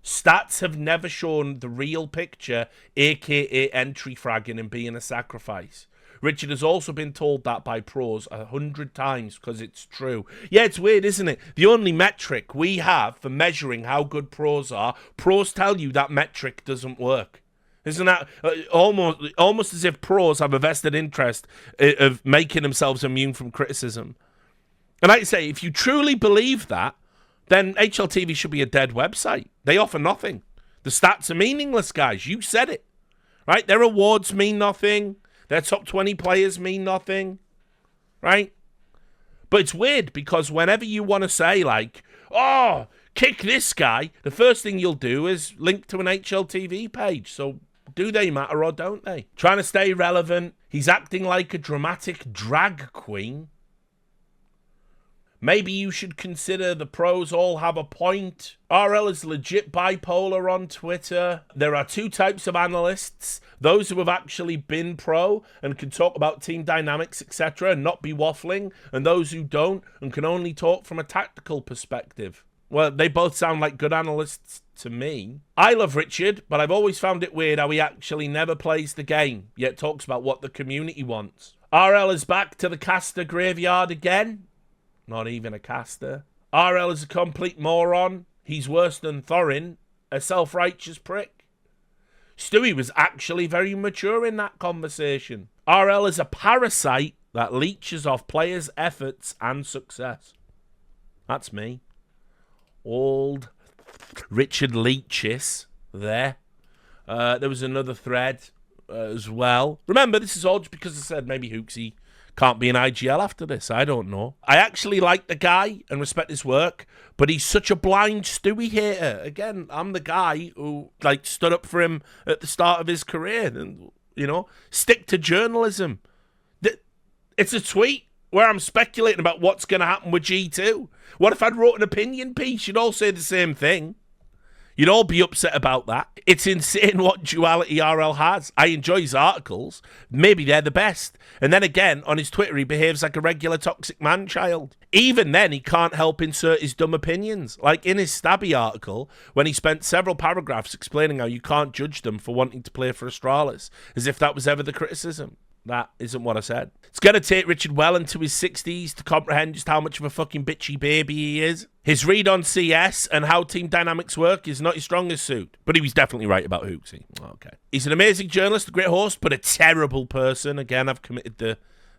Stats have never shown the real picture, aka entry fragging and being a sacrifice. Richard has also been told that by pros 100 times because it's true. Yeah, it's weird, isn't it? The only metric we have for measuring how good pros are, pros tell you that metric doesn't work. Isn't that almost as if pros have a vested interest of making themselves immune from criticism? And I say, if you truly believe that, then HLTV should be a dead website. They offer nothing. The stats are meaningless, guys. You said it, right? Their awards mean nothing. Their top 20 players mean nothing, right? But it's weird because whenever you want to say, like, oh, kick this guy, the first thing you'll do is link to an HLTV page. So do they matter or don't they? Trying to stay relevant. He's acting like a dramatic drag queen. Maybe you should consider the pros all have a point. RL is legit bipolar on Twitter. There are two types of analysts. Those who have actually been pro and can talk about team dynamics, etc. and not be waffling. And those who don't and can only talk from a tactical perspective. Well, they both sound like good analysts to me. I love Richard, but I've always found it weird how he actually never plays the game, yet talks about what the community wants. RL is back to the caster graveyard again. Not even a caster. RL is a complete moron. He's worse than Thorin, a self-righteous prick. Stewie was actually very mature in that conversation. RL is a parasite that leeches off players' efforts and success. That's me. Old Richard Leaches there. There was another thread as well. Remember, this is all just because I said maybe Hooksy can't be an IGL after this. I don't know. I actually like the guy and respect his work, but he's such a blind Stewie hater. Again, I'm the guy who stood up for him at the start of his career. And, stick to journalism. It's a tweet where I'm speculating about what's going to happen with G2. What if I'd wrote an opinion piece? You'd all say the same thing. You'd all be upset about that. It's insane what duality RL has. I enjoy his articles. Maybe they're the best. And then again, on his Twitter, he behaves like a regular toxic man-child. Even then, he can't help insert his dumb opinions. Like in his Stabby article, when he spent several paragraphs explaining how you can't judge them for wanting to play for Astralis, as if that was ever the criticism. That isn't what I said. It's going to take Richard well into his 60s to comprehend just how much of a fucking bitchy baby he is. His read on CS and how team dynamics work is not his strongest suit. But he was definitely right about Hooksy. Okay. He's an amazing journalist, a great host, but a terrible person. Again, I've committed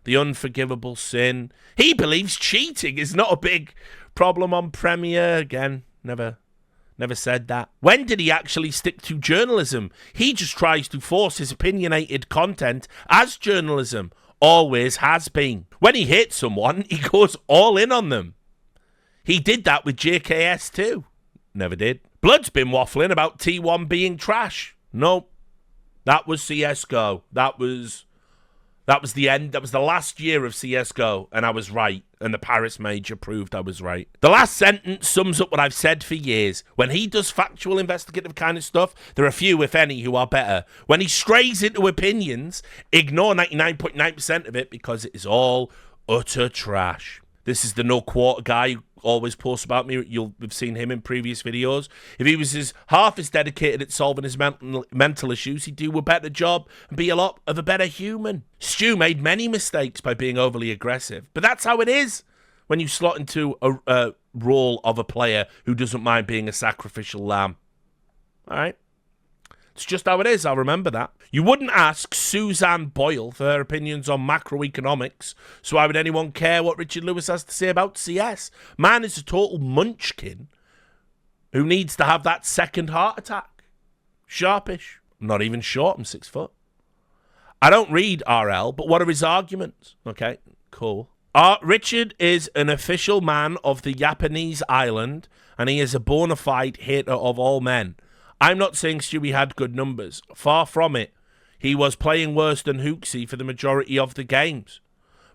the unforgivable sin. He believes cheating is not a big problem on Premier. Again, never said that. When did he actually stick to journalism? He just tries to force his opinionated content as journalism. Always has been. When he hates someone, he goes all in on them. He did that with JKS too. Never did. Blood's been waffling about T1 being trash. Nope. That was CSGO. That was the end. That was the last year of CSGO, and I was right. And the Paris Major proved I was right. The last sentence sums up what I've said for years. When he does factual, investigative kind of stuff, there are few, if any, who are better. When he strays into opinions, ignore 99.9% of it because it is all utter trash. This is the no quarter guy who always posts about me. You'll have seen him in previous videos. If he was half as dedicated at solving his mental issues, he'd do a better job and be a lot of a better human. Stew made many mistakes by being overly aggressive, but that's how it is when you slot into a role of a player who doesn't mind being a sacrificial lamb. All right? It's just how it is. I'll remember that. You wouldn't ask Suzanne Boyle for her opinions on macroeconomics, so why would anyone care what Richard Lewis has to say about CS? Man is a total munchkin who needs to have that second heart attack. Sharpish. I'm not even short. I'm 6 foot. I don't read RL, but what are his arguments? Okay, cool. Richard is an official man of the Japanese island, and he is a bona fide hater of all men. I'm not saying Stewie had good numbers. Far from it. He was playing worse than Hooksy for the majority of the games.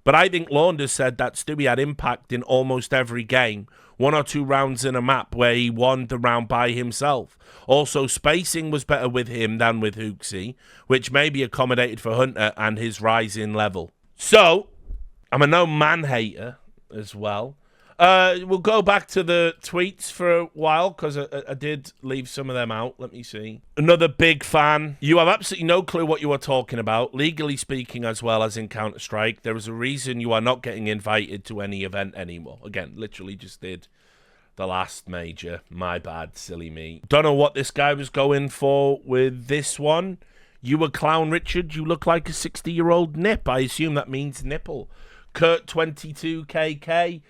But I think Launders said that Stewie had impact in almost every game. 1 or 2 rounds in a map where he won the round by himself. Also, spacing was better with him than with Hooksy, which may be accommodated for Hunter and his rising level. So, I'm a no man hater as well. We'll go back to the tweets for a while because I did leave some of them out. Let me see. Another big fan. You have absolutely no clue what you are talking about, legally speaking as well as in Counter-Strike. There is a reason you are not getting invited to any event anymore. Again, literally just did the last major. My bad, silly me. Don't know what this guy was going for with this one. You a clown, Richard. You look like a 60-year-old nip. I assume that means nipple. Kurt22KK.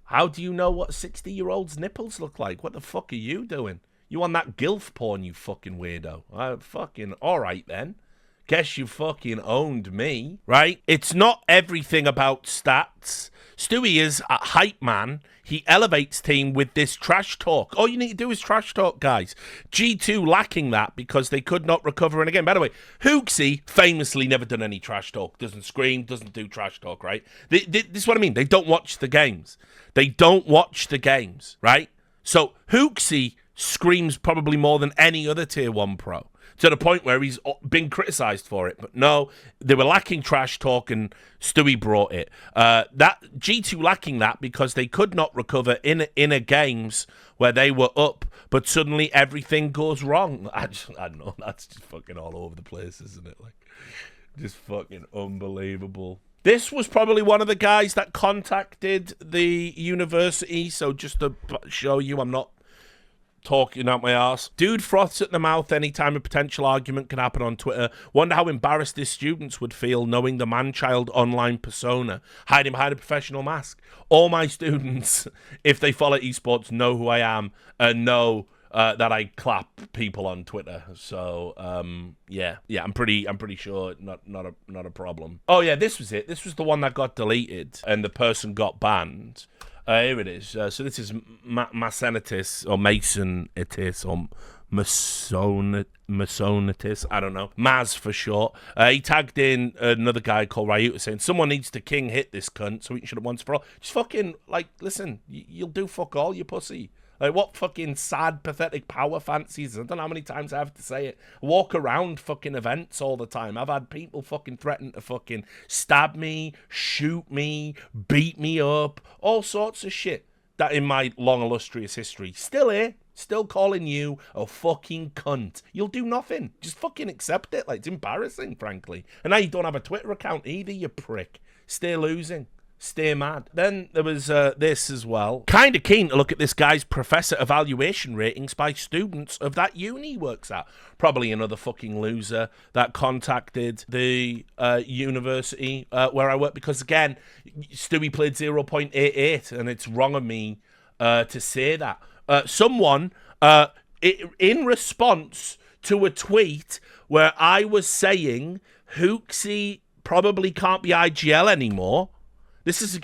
How do you know what 60-year-olds' nipples look like? What the fuck are you doing? You on that gilf porn, you fucking weirdo. Fucking alright then. Guess you fucking owned me, right? It's not everything about stats. Stewie is a hype man. He elevates team with this trash talk. All you need to do is trash talk, guys. G2 lacking that because they could not recover in a game. By the way, Hooksy famously never done any trash talk. Doesn't scream, doesn't do trash talk, right? This is what I mean. They don't watch the games. They don't watch the games, right? So Hooksy screams probably more than any other Tier 1 pro. To the point where he's been criticised for it. But no, they were lacking trash talk and Stewie brought it. That G2 lacking that because they could not recover in a games where they were up, but suddenly everything goes wrong. I don't know. That's just fucking all over the place, isn't it? Like, just fucking unbelievable. This was probably one of the guys that contacted the university. So just to show you, I'm not talking out my arse. Dude froths at the mouth anytime a potential argument can happen on Twitter. Wonder how embarrassed his students would feel knowing the man-child online persona. Hide him behind a professional mask. All my students, if they follow esports, know who I am and know that I clap people on Twitter. So yeah, I'm pretty sure not a problem. Oh yeah, this was it. This was the one that got deleted and the person got banned. Here it is. So this is Masonitis or Masonitis or Masonitis. I don't know. Maz for short. He tagged in another guy called Ryuta saying, someone needs to king hit this cunt so we can shut it once for all. Just fucking, like, listen, you'll do fuck all, you pussy. Like, what fucking sad, pathetic power fancies? I don't know how many times I have to say it. Walk around fucking events all the time. I've had people fucking threaten to fucking stab me, shoot me, beat me up, all sorts of shit that in my long, illustrious history. Still here, still calling you a fucking cunt. You'll do nothing. Just fucking accept it. Like, it's embarrassing, frankly. And now you don't have a Twitter account either, you prick. Stay losing. Stay mad. Then there was this as well. Kind of keen to look at this guy's professor evaluation ratings by students of that uni he works at. Probably another fucking loser that contacted the university where I work because, again, Stewie played 0.88 and it's wrong of me to say that. Someone, in response to a tweet where I was saying Hooksy probably can't be IGL anymore. This is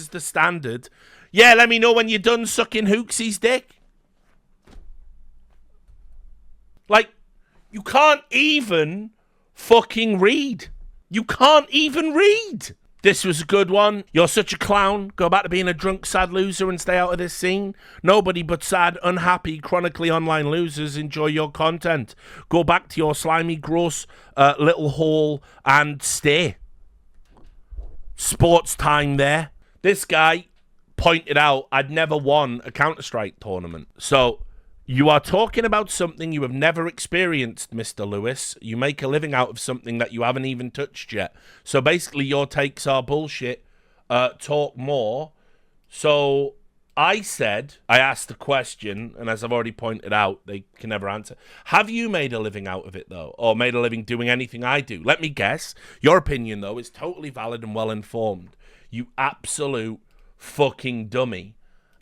the standard. Yeah, let me know when you're done sucking Hooksy's dick. Like, you can't even fucking read. You can't even read. This was a good one. You're such a clown. Go back to being a drunk, sad loser and stay out of this scene. Nobody but sad, unhappy, chronically online losers enjoy your content. Go back to your slimy, gross little hole and stay. Sports time there. This guy pointed out I'd never won a Counter-Strike tournament. So you are talking about something you have never experienced, Mr. Lewis. You make a living out of something that you haven't even touched yet. So basically your takes are bullshit. Talk more. So I asked the question, and as I've already pointed out, they can never answer. Have you made a living out of it, though? Or made a living doing anything I do? Let me guess. Your opinion, though, is totally valid and well-informed. You absolute fucking dummy.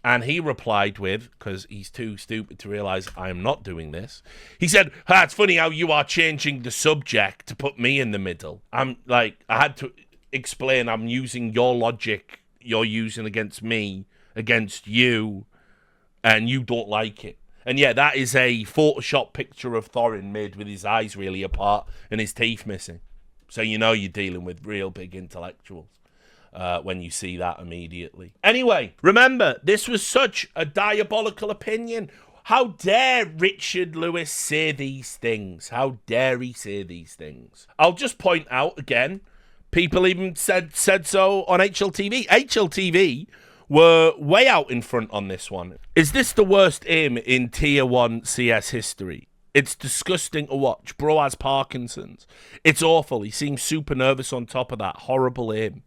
And he replied with, because he's too stupid to realize I'm not doing this, he said, it's funny how you are changing the subject to put me in the middle. I'm like, I had to explain I'm using your logic you're using against me, against you, and you don't like it. And yeah, that is a Photoshop picture of Thorin made with his eyes really apart and his teeth missing. So you know you're dealing with real big intellectuals. When you see that immediately. Anyway, remember, this was such a diabolical opinion. How dare Richard Lewis say these things? How dare he say these things? I'll just point out again, people even said so on HLTV. HLTV were way out in front on this one. Is this the worst aim in Tier 1 CS history? It's disgusting to watch. Bro has Parkinson's. It's awful. He seems super nervous on top of that. Horrible aim.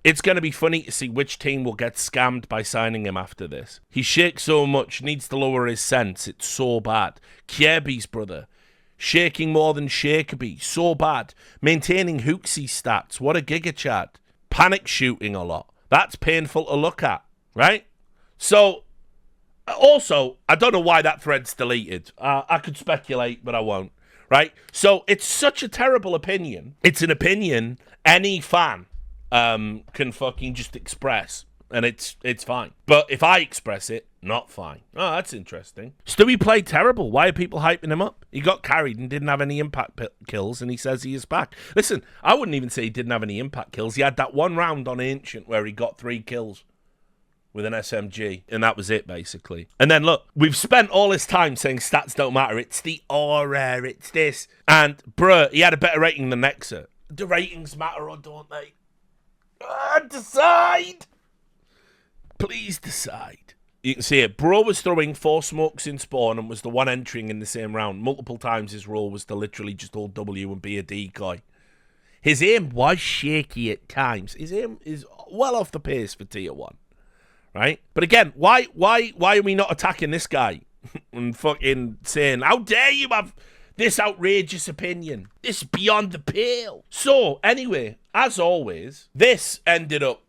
It's going to be funny to see which team will get scammed by signing him after this. He shakes so much, needs to lower his sense. It's so bad. Kierby's brother. Shaking more than Shakerby. So bad. Maintaining Hooksy stats. What a giga chad. Panic shooting a lot. That's painful to look at, right? So, also, I don't know why that thread's deleted. I could speculate, but I won't, right? So, it's such a terrible opinion. It's an opinion any fan can fucking just express, and it's fine. But if I express it, not fine. Oh, that's interesting. Stewie played terrible. Why are people hyping him up? He got carried and didn't have any impact kills, and he says he is back. Listen, I wouldn't even say he didn't have any impact kills. He had that one round on Ancient where he got 3 kills with an SMG, and that was it, basically. And then, look, we've spent all this time saying stats don't matter. It's the aura, it's this. And, bruh, he had a better rating than Nexa. Do ratings matter or don't they? Decide! Please decide. You can see it. Bro was throwing 4 smokes in spawn and was the one entering in the same round. Multiple times his role was to literally just hold W and be a decoy. His aim was shaky at times. His aim is well off the pace for Tier 1. Right? But again, why are we not attacking this guy? And fucking saying, how dare you have this outrageous opinion? This is beyond the pale. So, anyway, as always, this ended up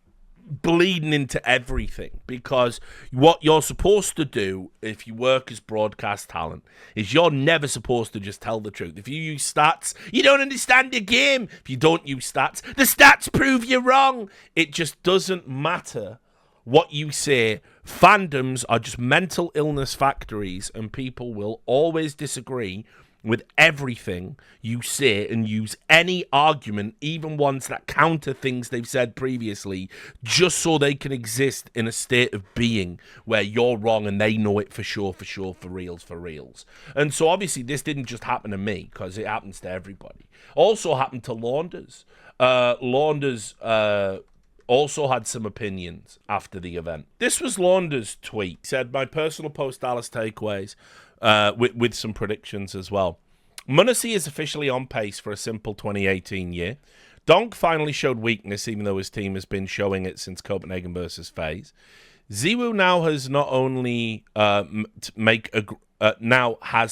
bleeding into everything, because what you're supposed to do if you work as broadcast talent is you're never supposed to just tell the truth. If you use stats, you don't understand the game. If you don't use stats, the stats prove you wrong. It just doesn't matter what you say. Fandoms are just mental illness factories, and people will always disagree with everything you say and use any argument, even ones that counter things they've said previously, just so they can exist in a state of being where you're wrong and they know it for sure, for reals. And so obviously this didn't just happen to me, because it happens to everybody. Also happened to Launders. Launders also had some opinions after the event. This was Launders' tweet. He said, my personal post-Dallas takeaways, with some predictions as well. Munacy is officially on pace for a simple 2018 year. Donk finally showed weakness, even though his team has been showing it since Copenhagen versus FaZe. Ziwu now has not only has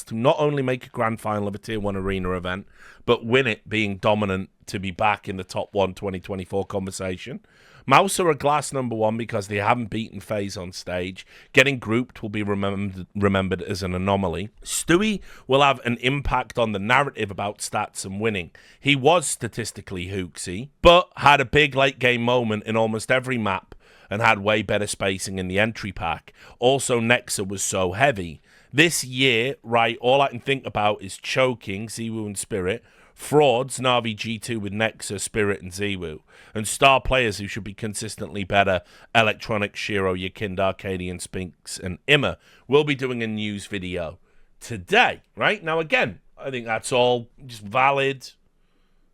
to not only make a grand final of a Tier 1 arena event, but win it, being dominant to be back in the top 1 2024 conversation. Mouse are a glass number 1 because they haven't beaten FaZe on stage. Getting grouped will be remembered as an anomaly. Stewie will have an impact on the narrative about stats and winning. He was statistically hooksy, but had a big late game moment in almost every map and had way better spacing in the entry pack. Also, Nexa was so heavy. This year, right, all I can think about is choking, Ziwu and Spirit, frauds, Na'Vi G2 with Nexa, Spirit and Ziwu, and star players who should be consistently better, Electronic, Shiro, Yakind, Arcadian, Spinks, and Immer, will be doing a news video today, right? Now, again, I think that's all just valid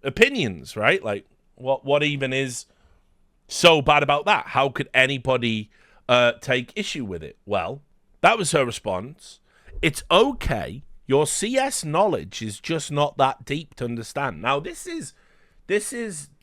opinions, right? Like, what even is so bad about that? How could anybody take issue with it? Well, that was her response. It's okay. Your CS knowledge is just not that deep to understand. Now, this is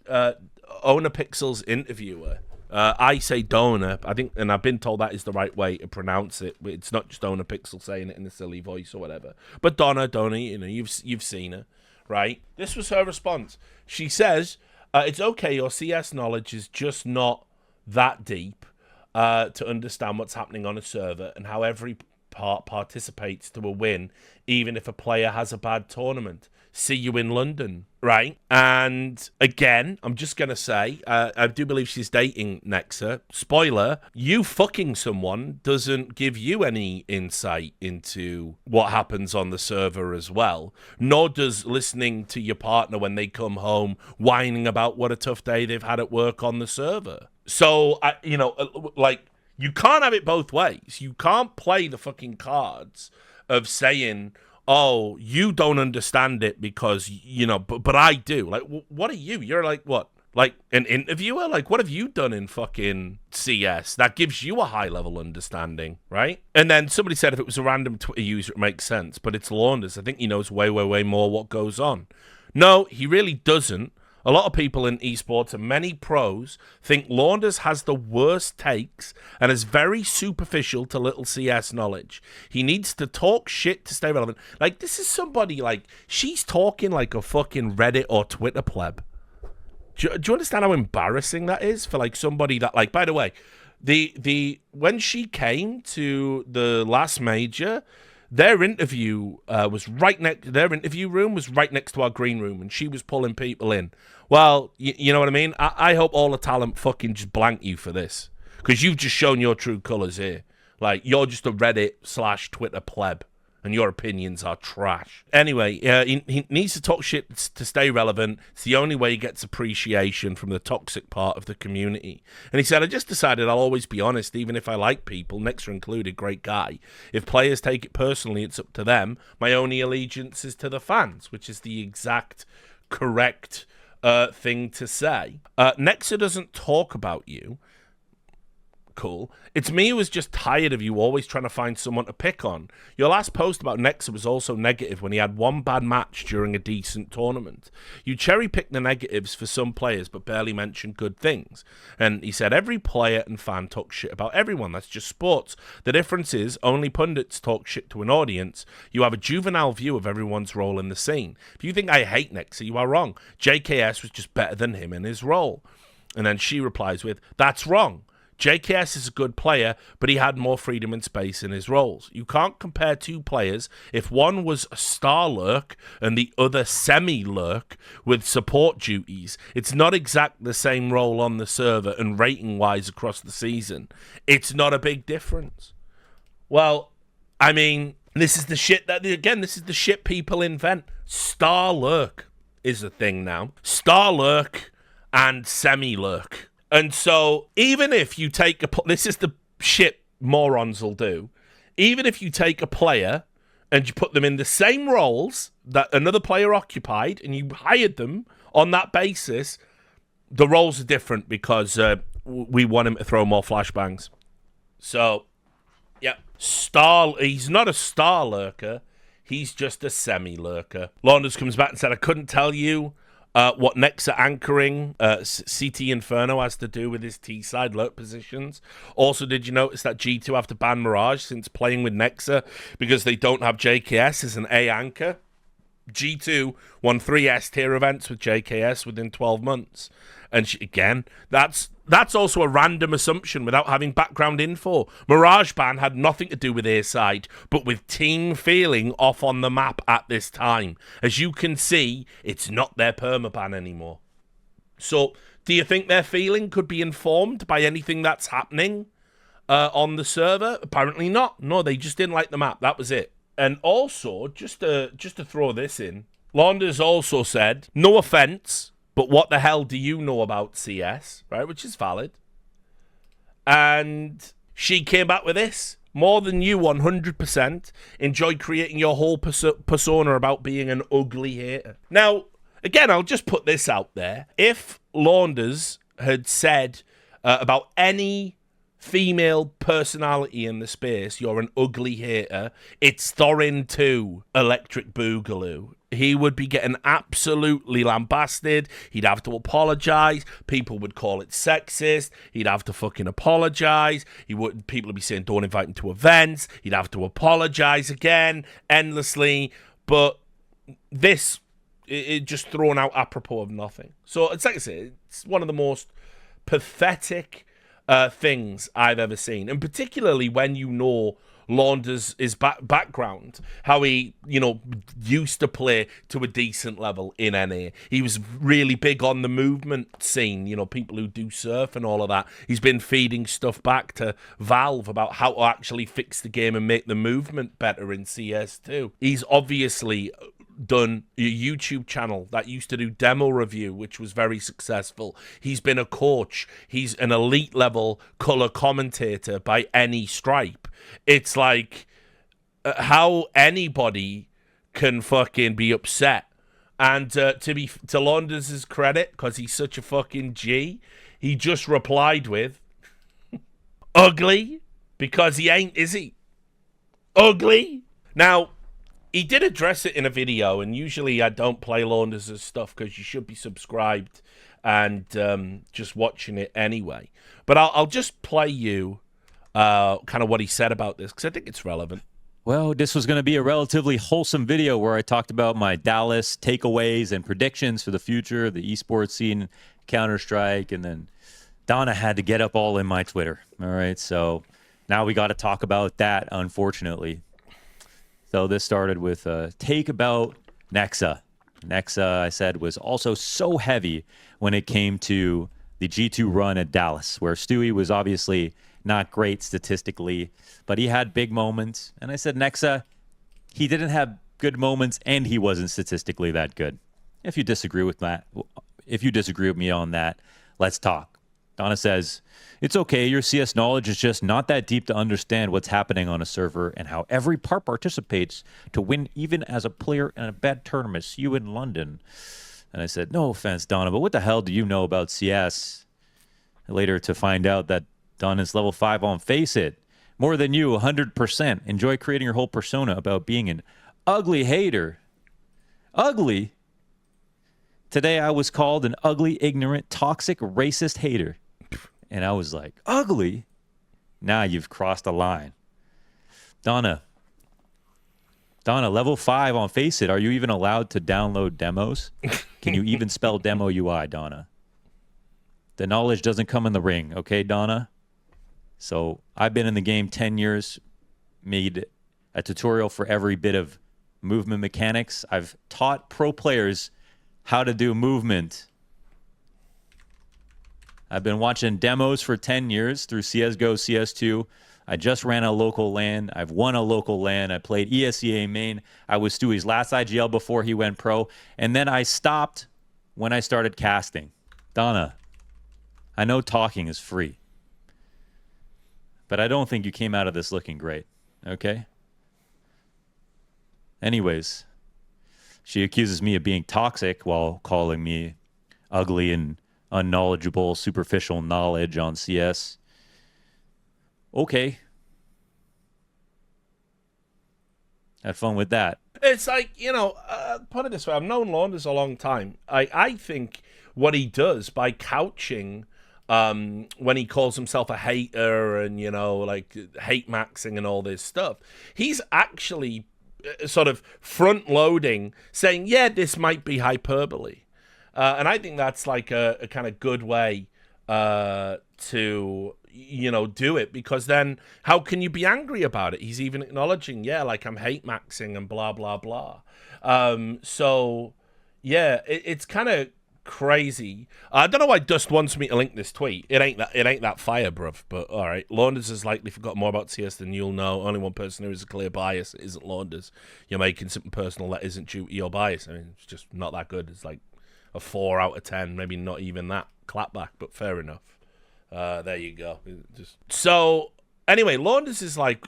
Owner Pixel's interviewer, I say Dona, I think, and I've been told that is the right way to pronounce it. It's not just Dona Pixel saying it in a silly voice or whatever. But Dona, you know, you've seen her, right? This was her response. She says, it's okay, your CS knowledge is just not that deep to understand what's happening on a server and how every part participates to a win, even if a player has a bad tournament. See you in London, right? And again, I'm just going to say, I do believe she's dating Nexa. Spoiler, you fucking someone doesn't give you any insight into what happens on the server as well, nor does listening to your partner when they come home whining about what a tough day they've had at work on the server. So, you know, like, you can't have it both ways. You can't play the fucking cards of saying, oh, you don't understand it because, you know, but I do. Like, what are you? You're like, what? Like, an interviewer? Like, what have you done in fucking CS that gives you a high-level understanding, right? And then somebody said if it was a random Twitter user, it makes sense. But it's Launders. I think he knows way, way, way more what goes on. No, he really doesn't. A lot of people in esports and many pros think Launders has the worst takes and is very superficial to little CS knowledge. He needs to talk shit to stay relevant. Like, this is somebody, like, she's talking like a fucking Reddit or Twitter pleb. Do you understand how embarrassing that is for, like, somebody that, like, by the way, when she came to the last major, their interview their interview room was right next to our green room, and she was pulling people in. Well, you know what I mean? I hope all the talent fucking just blank you for this, because you've just shown your true colors here. Like, you're just a Reddit/Twitter pleb, and your opinions are trash. Anyway, he needs to talk shit to stay relevant. It's the only way he gets appreciation from the toxic part of the community. And he said, I just decided I'll always be honest, even if I like people, Nexa included, great guy. If players take it personally, it's up to them. My only allegiance is to the fans, which is the exact correct thing to say. Nexa doesn't talk about you. Cool. It's me who is just tired of you always trying to find someone to pick on. Your last post about Nexa was also negative when he had one bad match during a decent tournament. You cherry-pick the negatives for some players but barely mention good things. And he said every player and fan talks shit about everyone. That's just sports. The difference is only pundits talk shit to an audience. You have a juvenile view of everyone's role in the scene. If you think I hate Nexa, you are wrong. JKS was just better than him in his role. And then she replies with, that's wrong. JKS is a good player, but he had more freedom and space in his roles. You can't compare two players if one was a star lurk and the other semi-lurk with support duties. It's not exactly the same role on the server and rating-wise across the season. It's not a big difference. Well, I mean, this is the shit that, again, this is the shit people invent. Star lurk is a thing now. Star lurk and semi-lurk. And so, even if you take this is the shit morons will do. Even if you take a player and you put them in the same roles that another player occupied and you hired them on that basis, the roles are different because we want him to throw more flashbangs. So, yeah, he's not a star lurker. He's just a semi-lurker. Launders comes back and said, I couldn't tell you what Nexa anchoring CT Inferno has to do with his T-side lurk positions. Also, did you notice that G2 have to ban Mirage since playing with Nexa because they don't have JKS as an A anchor? G2 won 3 S-tier events with JKS within 12 months. And again, that's also a random assumption without having background info. Mirage ban had nothing to do with their side, but with team feeling off on the map at this time. As you can see, it's not their permaban anymore. So, do you think their feeling could be informed by anything that's happening on the server? Apparently not. No, they just didn't like the map. That was it. And also, just to throw this in, Launders also said, no offense, but what the hell do you know about CS, right? Which is valid. And she came back with this. More than you, 100%. Enjoy creating your whole persona about being an ugly hater. Now, again, I'll just put this out there. If Launders had said about anything female personality in the space, you're an ugly hater. It's Thorin 2 Electric Boogaloo. He would be getting absolutely lambasted. He'd have to apologize. People would call it sexist. He'd have to fucking apologize. People would be saying, don't invite him to events. He'd have to apologize again, endlessly. But this, it just thrown out apropos of nothing. So it's like I said, it's one of the most pathetic things I've ever seen. And particularly when you know Launders' background, how he, used to play to a decent level in NA. He was really big on the movement scene, people who do surf and all of that. He's been feeding stuff back to Valve about how to actually fix the game and make the movement better in CS2. He's obviously done a YouTube channel that used to do demo review, which was very successful. He's been a coach. He's an elite level color commentator by any stripe. It's like how anybody can fucking be upset. And to Launders' credit, because he's such a fucking G, he just replied with ugly, because he ain't, is he? Ugly. Now, he did address it in a video, and usually I don't play Launders' stuff because you should be subscribed and just watching it anyway. But I'll just play you kind of what he said about this, because I think it's relevant. Well, this was going to be a relatively wholesome video where I talked about my Dallas takeaways and predictions for the future, the esports scene, Counter-Strike, and then Donna had to get up all in my Twitter. All right, so now we got to talk about that, unfortunately. So this started with a take about Nexa. Nexa, I said, was also so heavy when it came to the G2 run at Dallas, where Stewie was obviously not great statistically, but he had big moments. And I said, Nexa, he didn't have good moments and he wasn't statistically that good. If you disagree with that, if you disagree with me on that, let's talk. Donna says, it's okay, your CS knowledge is just not that deep to understand what's happening on a server and how every part participates to win even as a player in a bad tournament, see you in London. And I said, no offense, Donna, but what the hell do you know about CS? Later to find out that Donna's level 5 on Face It. More than you, 100%. Enjoy creating your whole persona about being an ugly hater. Ugly? Today I was called an ugly, ignorant, toxic, racist hater. And I was like, ugly? Nah, you've crossed a line. Donna, level 5 on Face It. Are you even allowed to download demos? Can you even spell demo UI, Donna? The knowledge doesn't come in the ring, okay, Donna? So I've been in the game 10 years, made a tutorial for every bit of movement mechanics. I've taught pro players how to do movement. I've been watching demos for 10 years through CSGO, CS2. I just ran a local LAN. I've won a local LAN. I played ESEA main. I was Stewie's last IGL before he went pro. And then I stopped when I started casting. Donna, I know talking is free, but I don't think you came out of this looking great, okay? Anyways, she accuses me of being toxic while calling me ugly and unknowledgeable, superficial knowledge on CS. Okay. Have fun with that. It's like, put it this way, I've known Launders a long time. I think what he does by couching when he calls himself a hater and, like hate maxing and all this stuff, he's actually sort of front loading, saying, yeah, this might be hyperbole. And I think that's like a kind of good way to, do it, because then how can you be angry about it? He's even acknowledging, yeah, like I'm hate maxing and blah, blah, blah. So, yeah, it's kind of crazy. I don't know why Dust wants me to link this tweet. It ain't that fire, bruv. But all right, Launders has likely forgotten more about CS than you'll know. Only one person who has a clear bias isn't Launders. You're making something personal that isn't due to your bias. I mean, it's just not that good. It's like a 4 out of 10, maybe not even that clapback, but fair enough. There you go. So anyway, Launders is like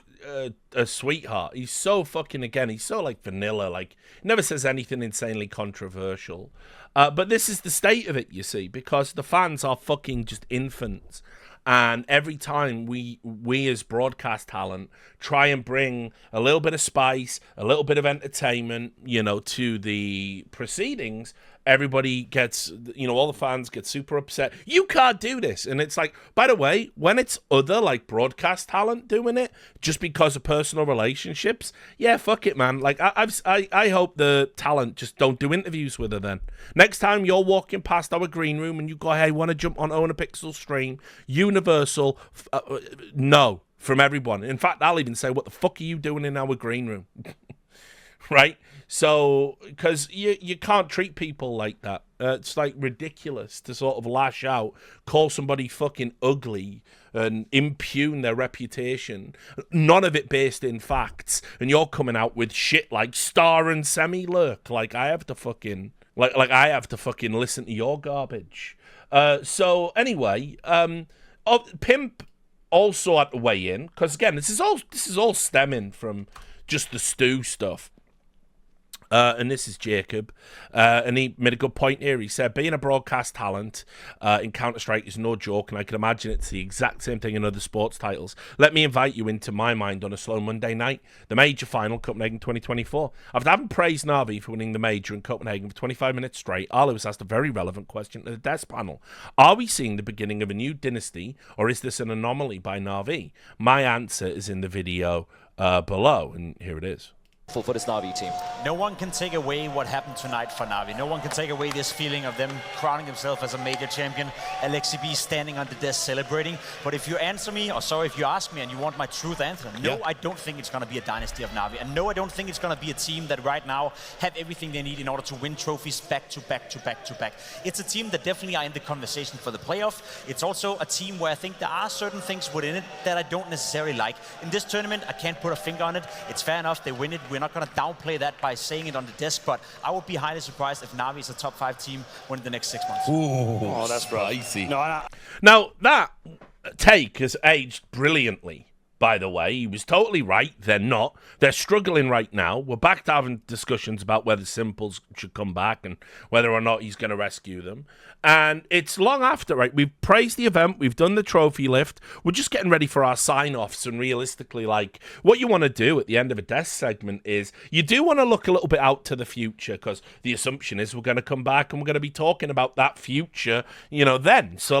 a sweetheart. He's so fucking, again, he's so like vanilla, like never says anything insanely controversial. But this is the state of it, you see, because the fans are fucking just infants. And every time we as broadcast talent try and bring a little bit of spice, a little bit of entertainment, you know, to the proceedings, everybody gets, you know, all the fans get super upset. You can't do this. And it's like, by the way, when it's other, like, broadcast talent doing it, just because of personal relationships, yeah, fuck it, man. Like, I hope the talent just don't do interviews with her then. Next time you're walking past our green room and you go, hey, want to jump on Own a Pixel stream, universal, no, from everyone. In fact, I'll even say, what the fuck are you doing in our green room? Right? So, because you can't treat people like that. It's like ridiculous to sort of lash out, call somebody fucking ugly and impugn their reputation. None of it based in facts. And you're coming out with shit like Star and Semi-Lurk. Like, I have to fucking... Like I have to fucking listen to your garbage. So, anyway, Pimp also had to weigh in. Because, again, this is all stemming from just the Stew stuff. And this is Jacob, and he made a good point here. He said, being a broadcast talent in Counter-Strike is no joke, and I can imagine it's the exact same thing in other sports titles. Let me invite you into my mind on a slow Monday night, the major final, Copenhagen 2024. After having praised Na'Vi for winning the major in Copenhagen for 25 minutes straight, Arlo was asked a very relevant question to the desk panel. Are we seeing the beginning of a new dynasty, or is this an anomaly by Na'Vi? My answer is in the video below, and here it is. For this Na'Vi team. No one can take away what happened tonight for Na'Vi. No one can take away this feeling of them crowning themselves as a major champion. Alexi B standing on the desk celebrating. But if you answer me, or sorry, if you ask me and you want my truth answer, no, I don't think it's going to be a dynasty of Na'Vi. And no, I don't think it's going to be a team that right now have everything they need in order to win trophies back to back to back to back. It's a team that definitely are in the conversation for the playoff. It's also a team where I think there are certain things within it that I don't necessarily like. In this tournament, I can't put a finger on it. It's fair enough, they win it. We're not going to downplay that by saying it on the desk, but I would be highly surprised if Na'Vi is a top 5 team within the next 6 months. Ooh, oh, that's spicy. No, Now, that take has aged brilliantly, by the way. He was totally right. They're not. They're struggling right now. We're back to having discussions about whether Simples should come back and whether or not he's going to rescue them. And it's long after, right? We've praised the event. We've done the trophy lift. We're just getting ready for our sign-offs. And realistically, like, what you want to do at the end of a desk segment is you do want to look a little bit out to the future, because the assumption is we're going to come back and we're going to be talking about that future, you know, then. So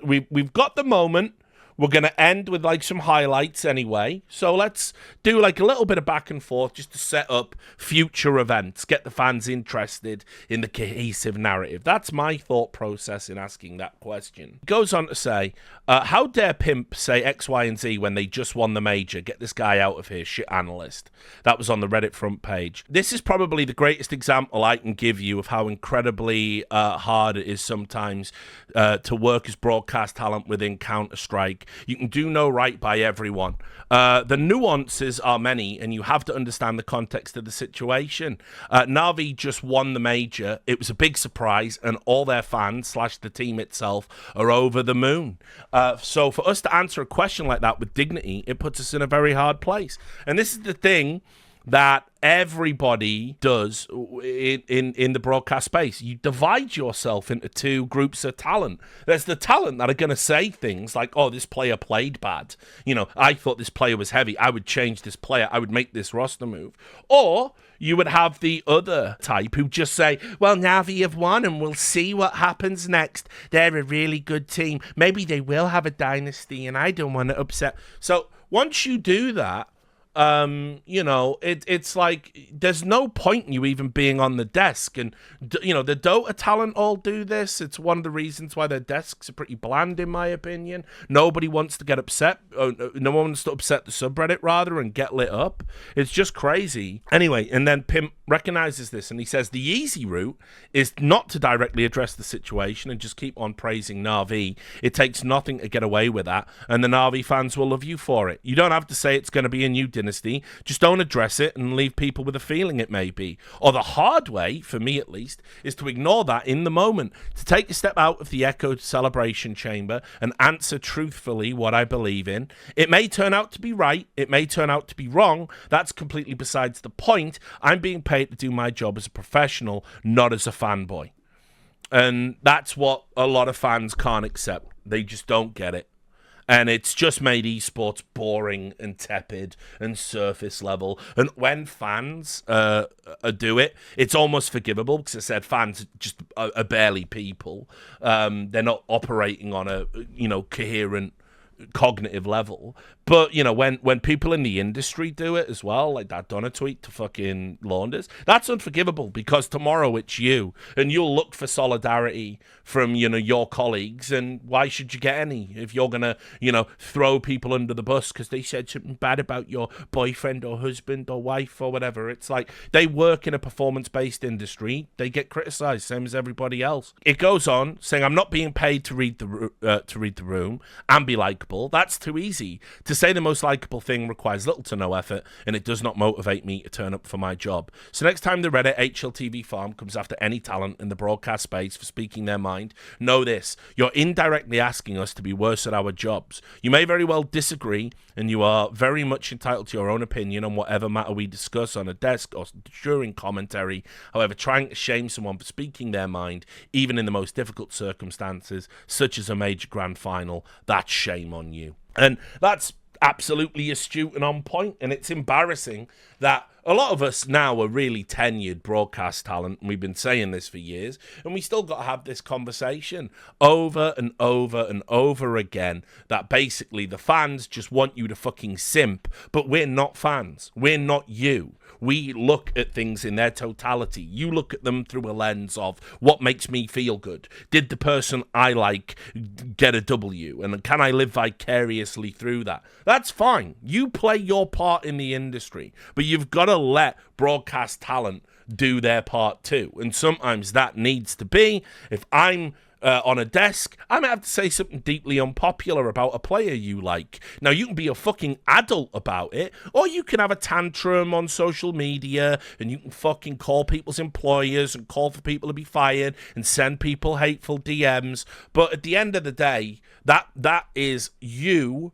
we've got the moment. We're going to end with, like, some highlights anyway. So let's do, like, a little bit of back and forth just to set up future events, get the fans interested in the cohesive narrative. That's my thought process in asking that question. It goes on to say, how dare Pimp say X, Y, and Z when they just won the major? Get this guy out of here, shit analyst. That was on the Reddit front page. This is probably the greatest example I can give you of how incredibly hard it is sometimes to work as broadcast talent within Counter-Strike. You can do no right by everyone. The nuances are many, and you have to understand the context of the situation. Na'Vi just won the major. It was a big surprise, and all their fans / the team itself are over the moon. So for us to answer a question like that with dignity, it puts us in a very hard place. And this is the thing that everybody does in the broadcast space. You divide yourself into two groups of talent. There's the talent that are going to say things like, oh, this player played bad. You know, I thought this player was heavy. I would change this player. I would make this roster move. Or you would have the other type who just say, well, Na'Vi have won and we'll see what happens next. They're a really good team. Maybe they will have a dynasty and I don't want to upset. So once you do that, you know, it's like there's no point in you even being on the desk. And, you know, the Dota talent all do this. It's one of the reasons why their desks are pretty bland, in my opinion. Nobody wants to get upset. No one wants to upset the subreddit, rather, and get lit up. It's just crazy. Anyway, and then Pimp recognizes this and he says the easy route is not to directly address the situation and just keep on praising Na'Vi. It takes nothing to get away with that, and the Na'Vi fans will love you for it. You don't have to say it's going to be a new dynasty. Just don't address it and leave people with a feeling it may be. Or the hard way, for me at least, is to ignore that in the moment, to take a step out of the echoed celebration chamber and answer truthfully what I believe in. It may turn out to be right. It may turn out to be wrong. That's completely besides the point. I'm being paid to do my job as a professional, not as a fanboy. And that's what a lot of fans can't accept. They just don't get it. And it's just made esports boring and tepid and surface level. And when fans do it, it's almost forgivable because I said fans just are barely people. They're not operating on a coherent cognitive level. But when people in the industry do it as well, like that Donna tweet to fucking Launders, that's unforgivable because tomorrow it's you and you'll look for solidarity from your colleagues, and why should you get any if you're gonna throw people under the bus because they said something bad about your boyfriend or husband or wife or whatever. It's like they work in a performance-based industry, they get criticized same as everybody else. It goes on saying, I'm not being paid to read the room and be likable. That's too easy. To say the most likable thing requires little to no effort, and it does not motivate me to turn up for my job. So next time the Reddit HLTV farm comes after any talent in the broadcast space for speaking their mind, know this: you're indirectly asking us to be worse at our jobs. You may very well disagree, and you are very much entitled to your own opinion on whatever matter we discuss on a desk or during commentary. However, trying to shame someone for speaking their mind, even in the most difficult circumstances, such as a major grand final, that's shame on you. And that's absolutely astute and on point, and it's embarrassing that a lot of us now are really tenured broadcast talent, and we've been saying this for years, and we still got to have this conversation over and over and over again that basically the fans just want you to fucking simp, but we're not fans. We're not you. We look at things in their totality. You look at them through a lens of what makes me feel good. Did the person I like get a W? And can I live vicariously through that? That's fine. You play your part in the industry, but you've got to let broadcast talent do their part too. And sometimes that needs to be, if I'm on a desk, I might have to say something deeply unpopular about a player you like. Now, you can be a fucking adult about it, or you can have a tantrum on social media, and you can fucking call people's employers and call for people to be fired and send people hateful DMs. But at the end of the day, that is you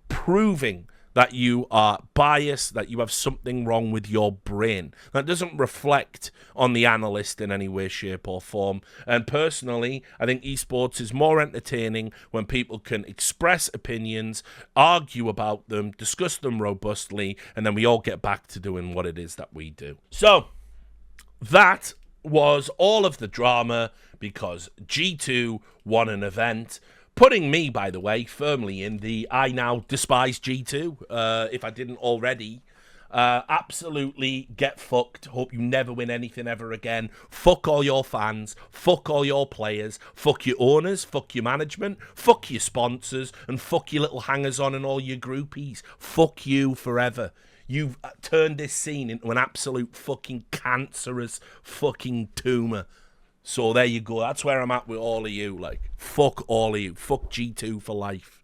proving that you are biased, that you have something wrong with your brain. That doesn't reflect on the analyst in any way, shape, or form. And personally, I think esports is more entertaining when people can express opinions, argue about them, discuss them robustly, and then we all get back to doing what it is that we do. So, that was all of the drama because G2 won an event. Putting me, by the way, firmly in the I now despise G2, if I didn't already. Absolutely get fucked. Hope you never win anything ever again. Fuck all your fans. Fuck all your players. Fuck your owners. Fuck your management. Fuck your sponsors. And fuck your little hangers-on and all your groupies. Fuck you forever. You've turned this scene into an absolute fucking cancerous fucking tumour. So there you go. That's where I'm at with all of you. Like, fuck all of you. Fuck G2 for life.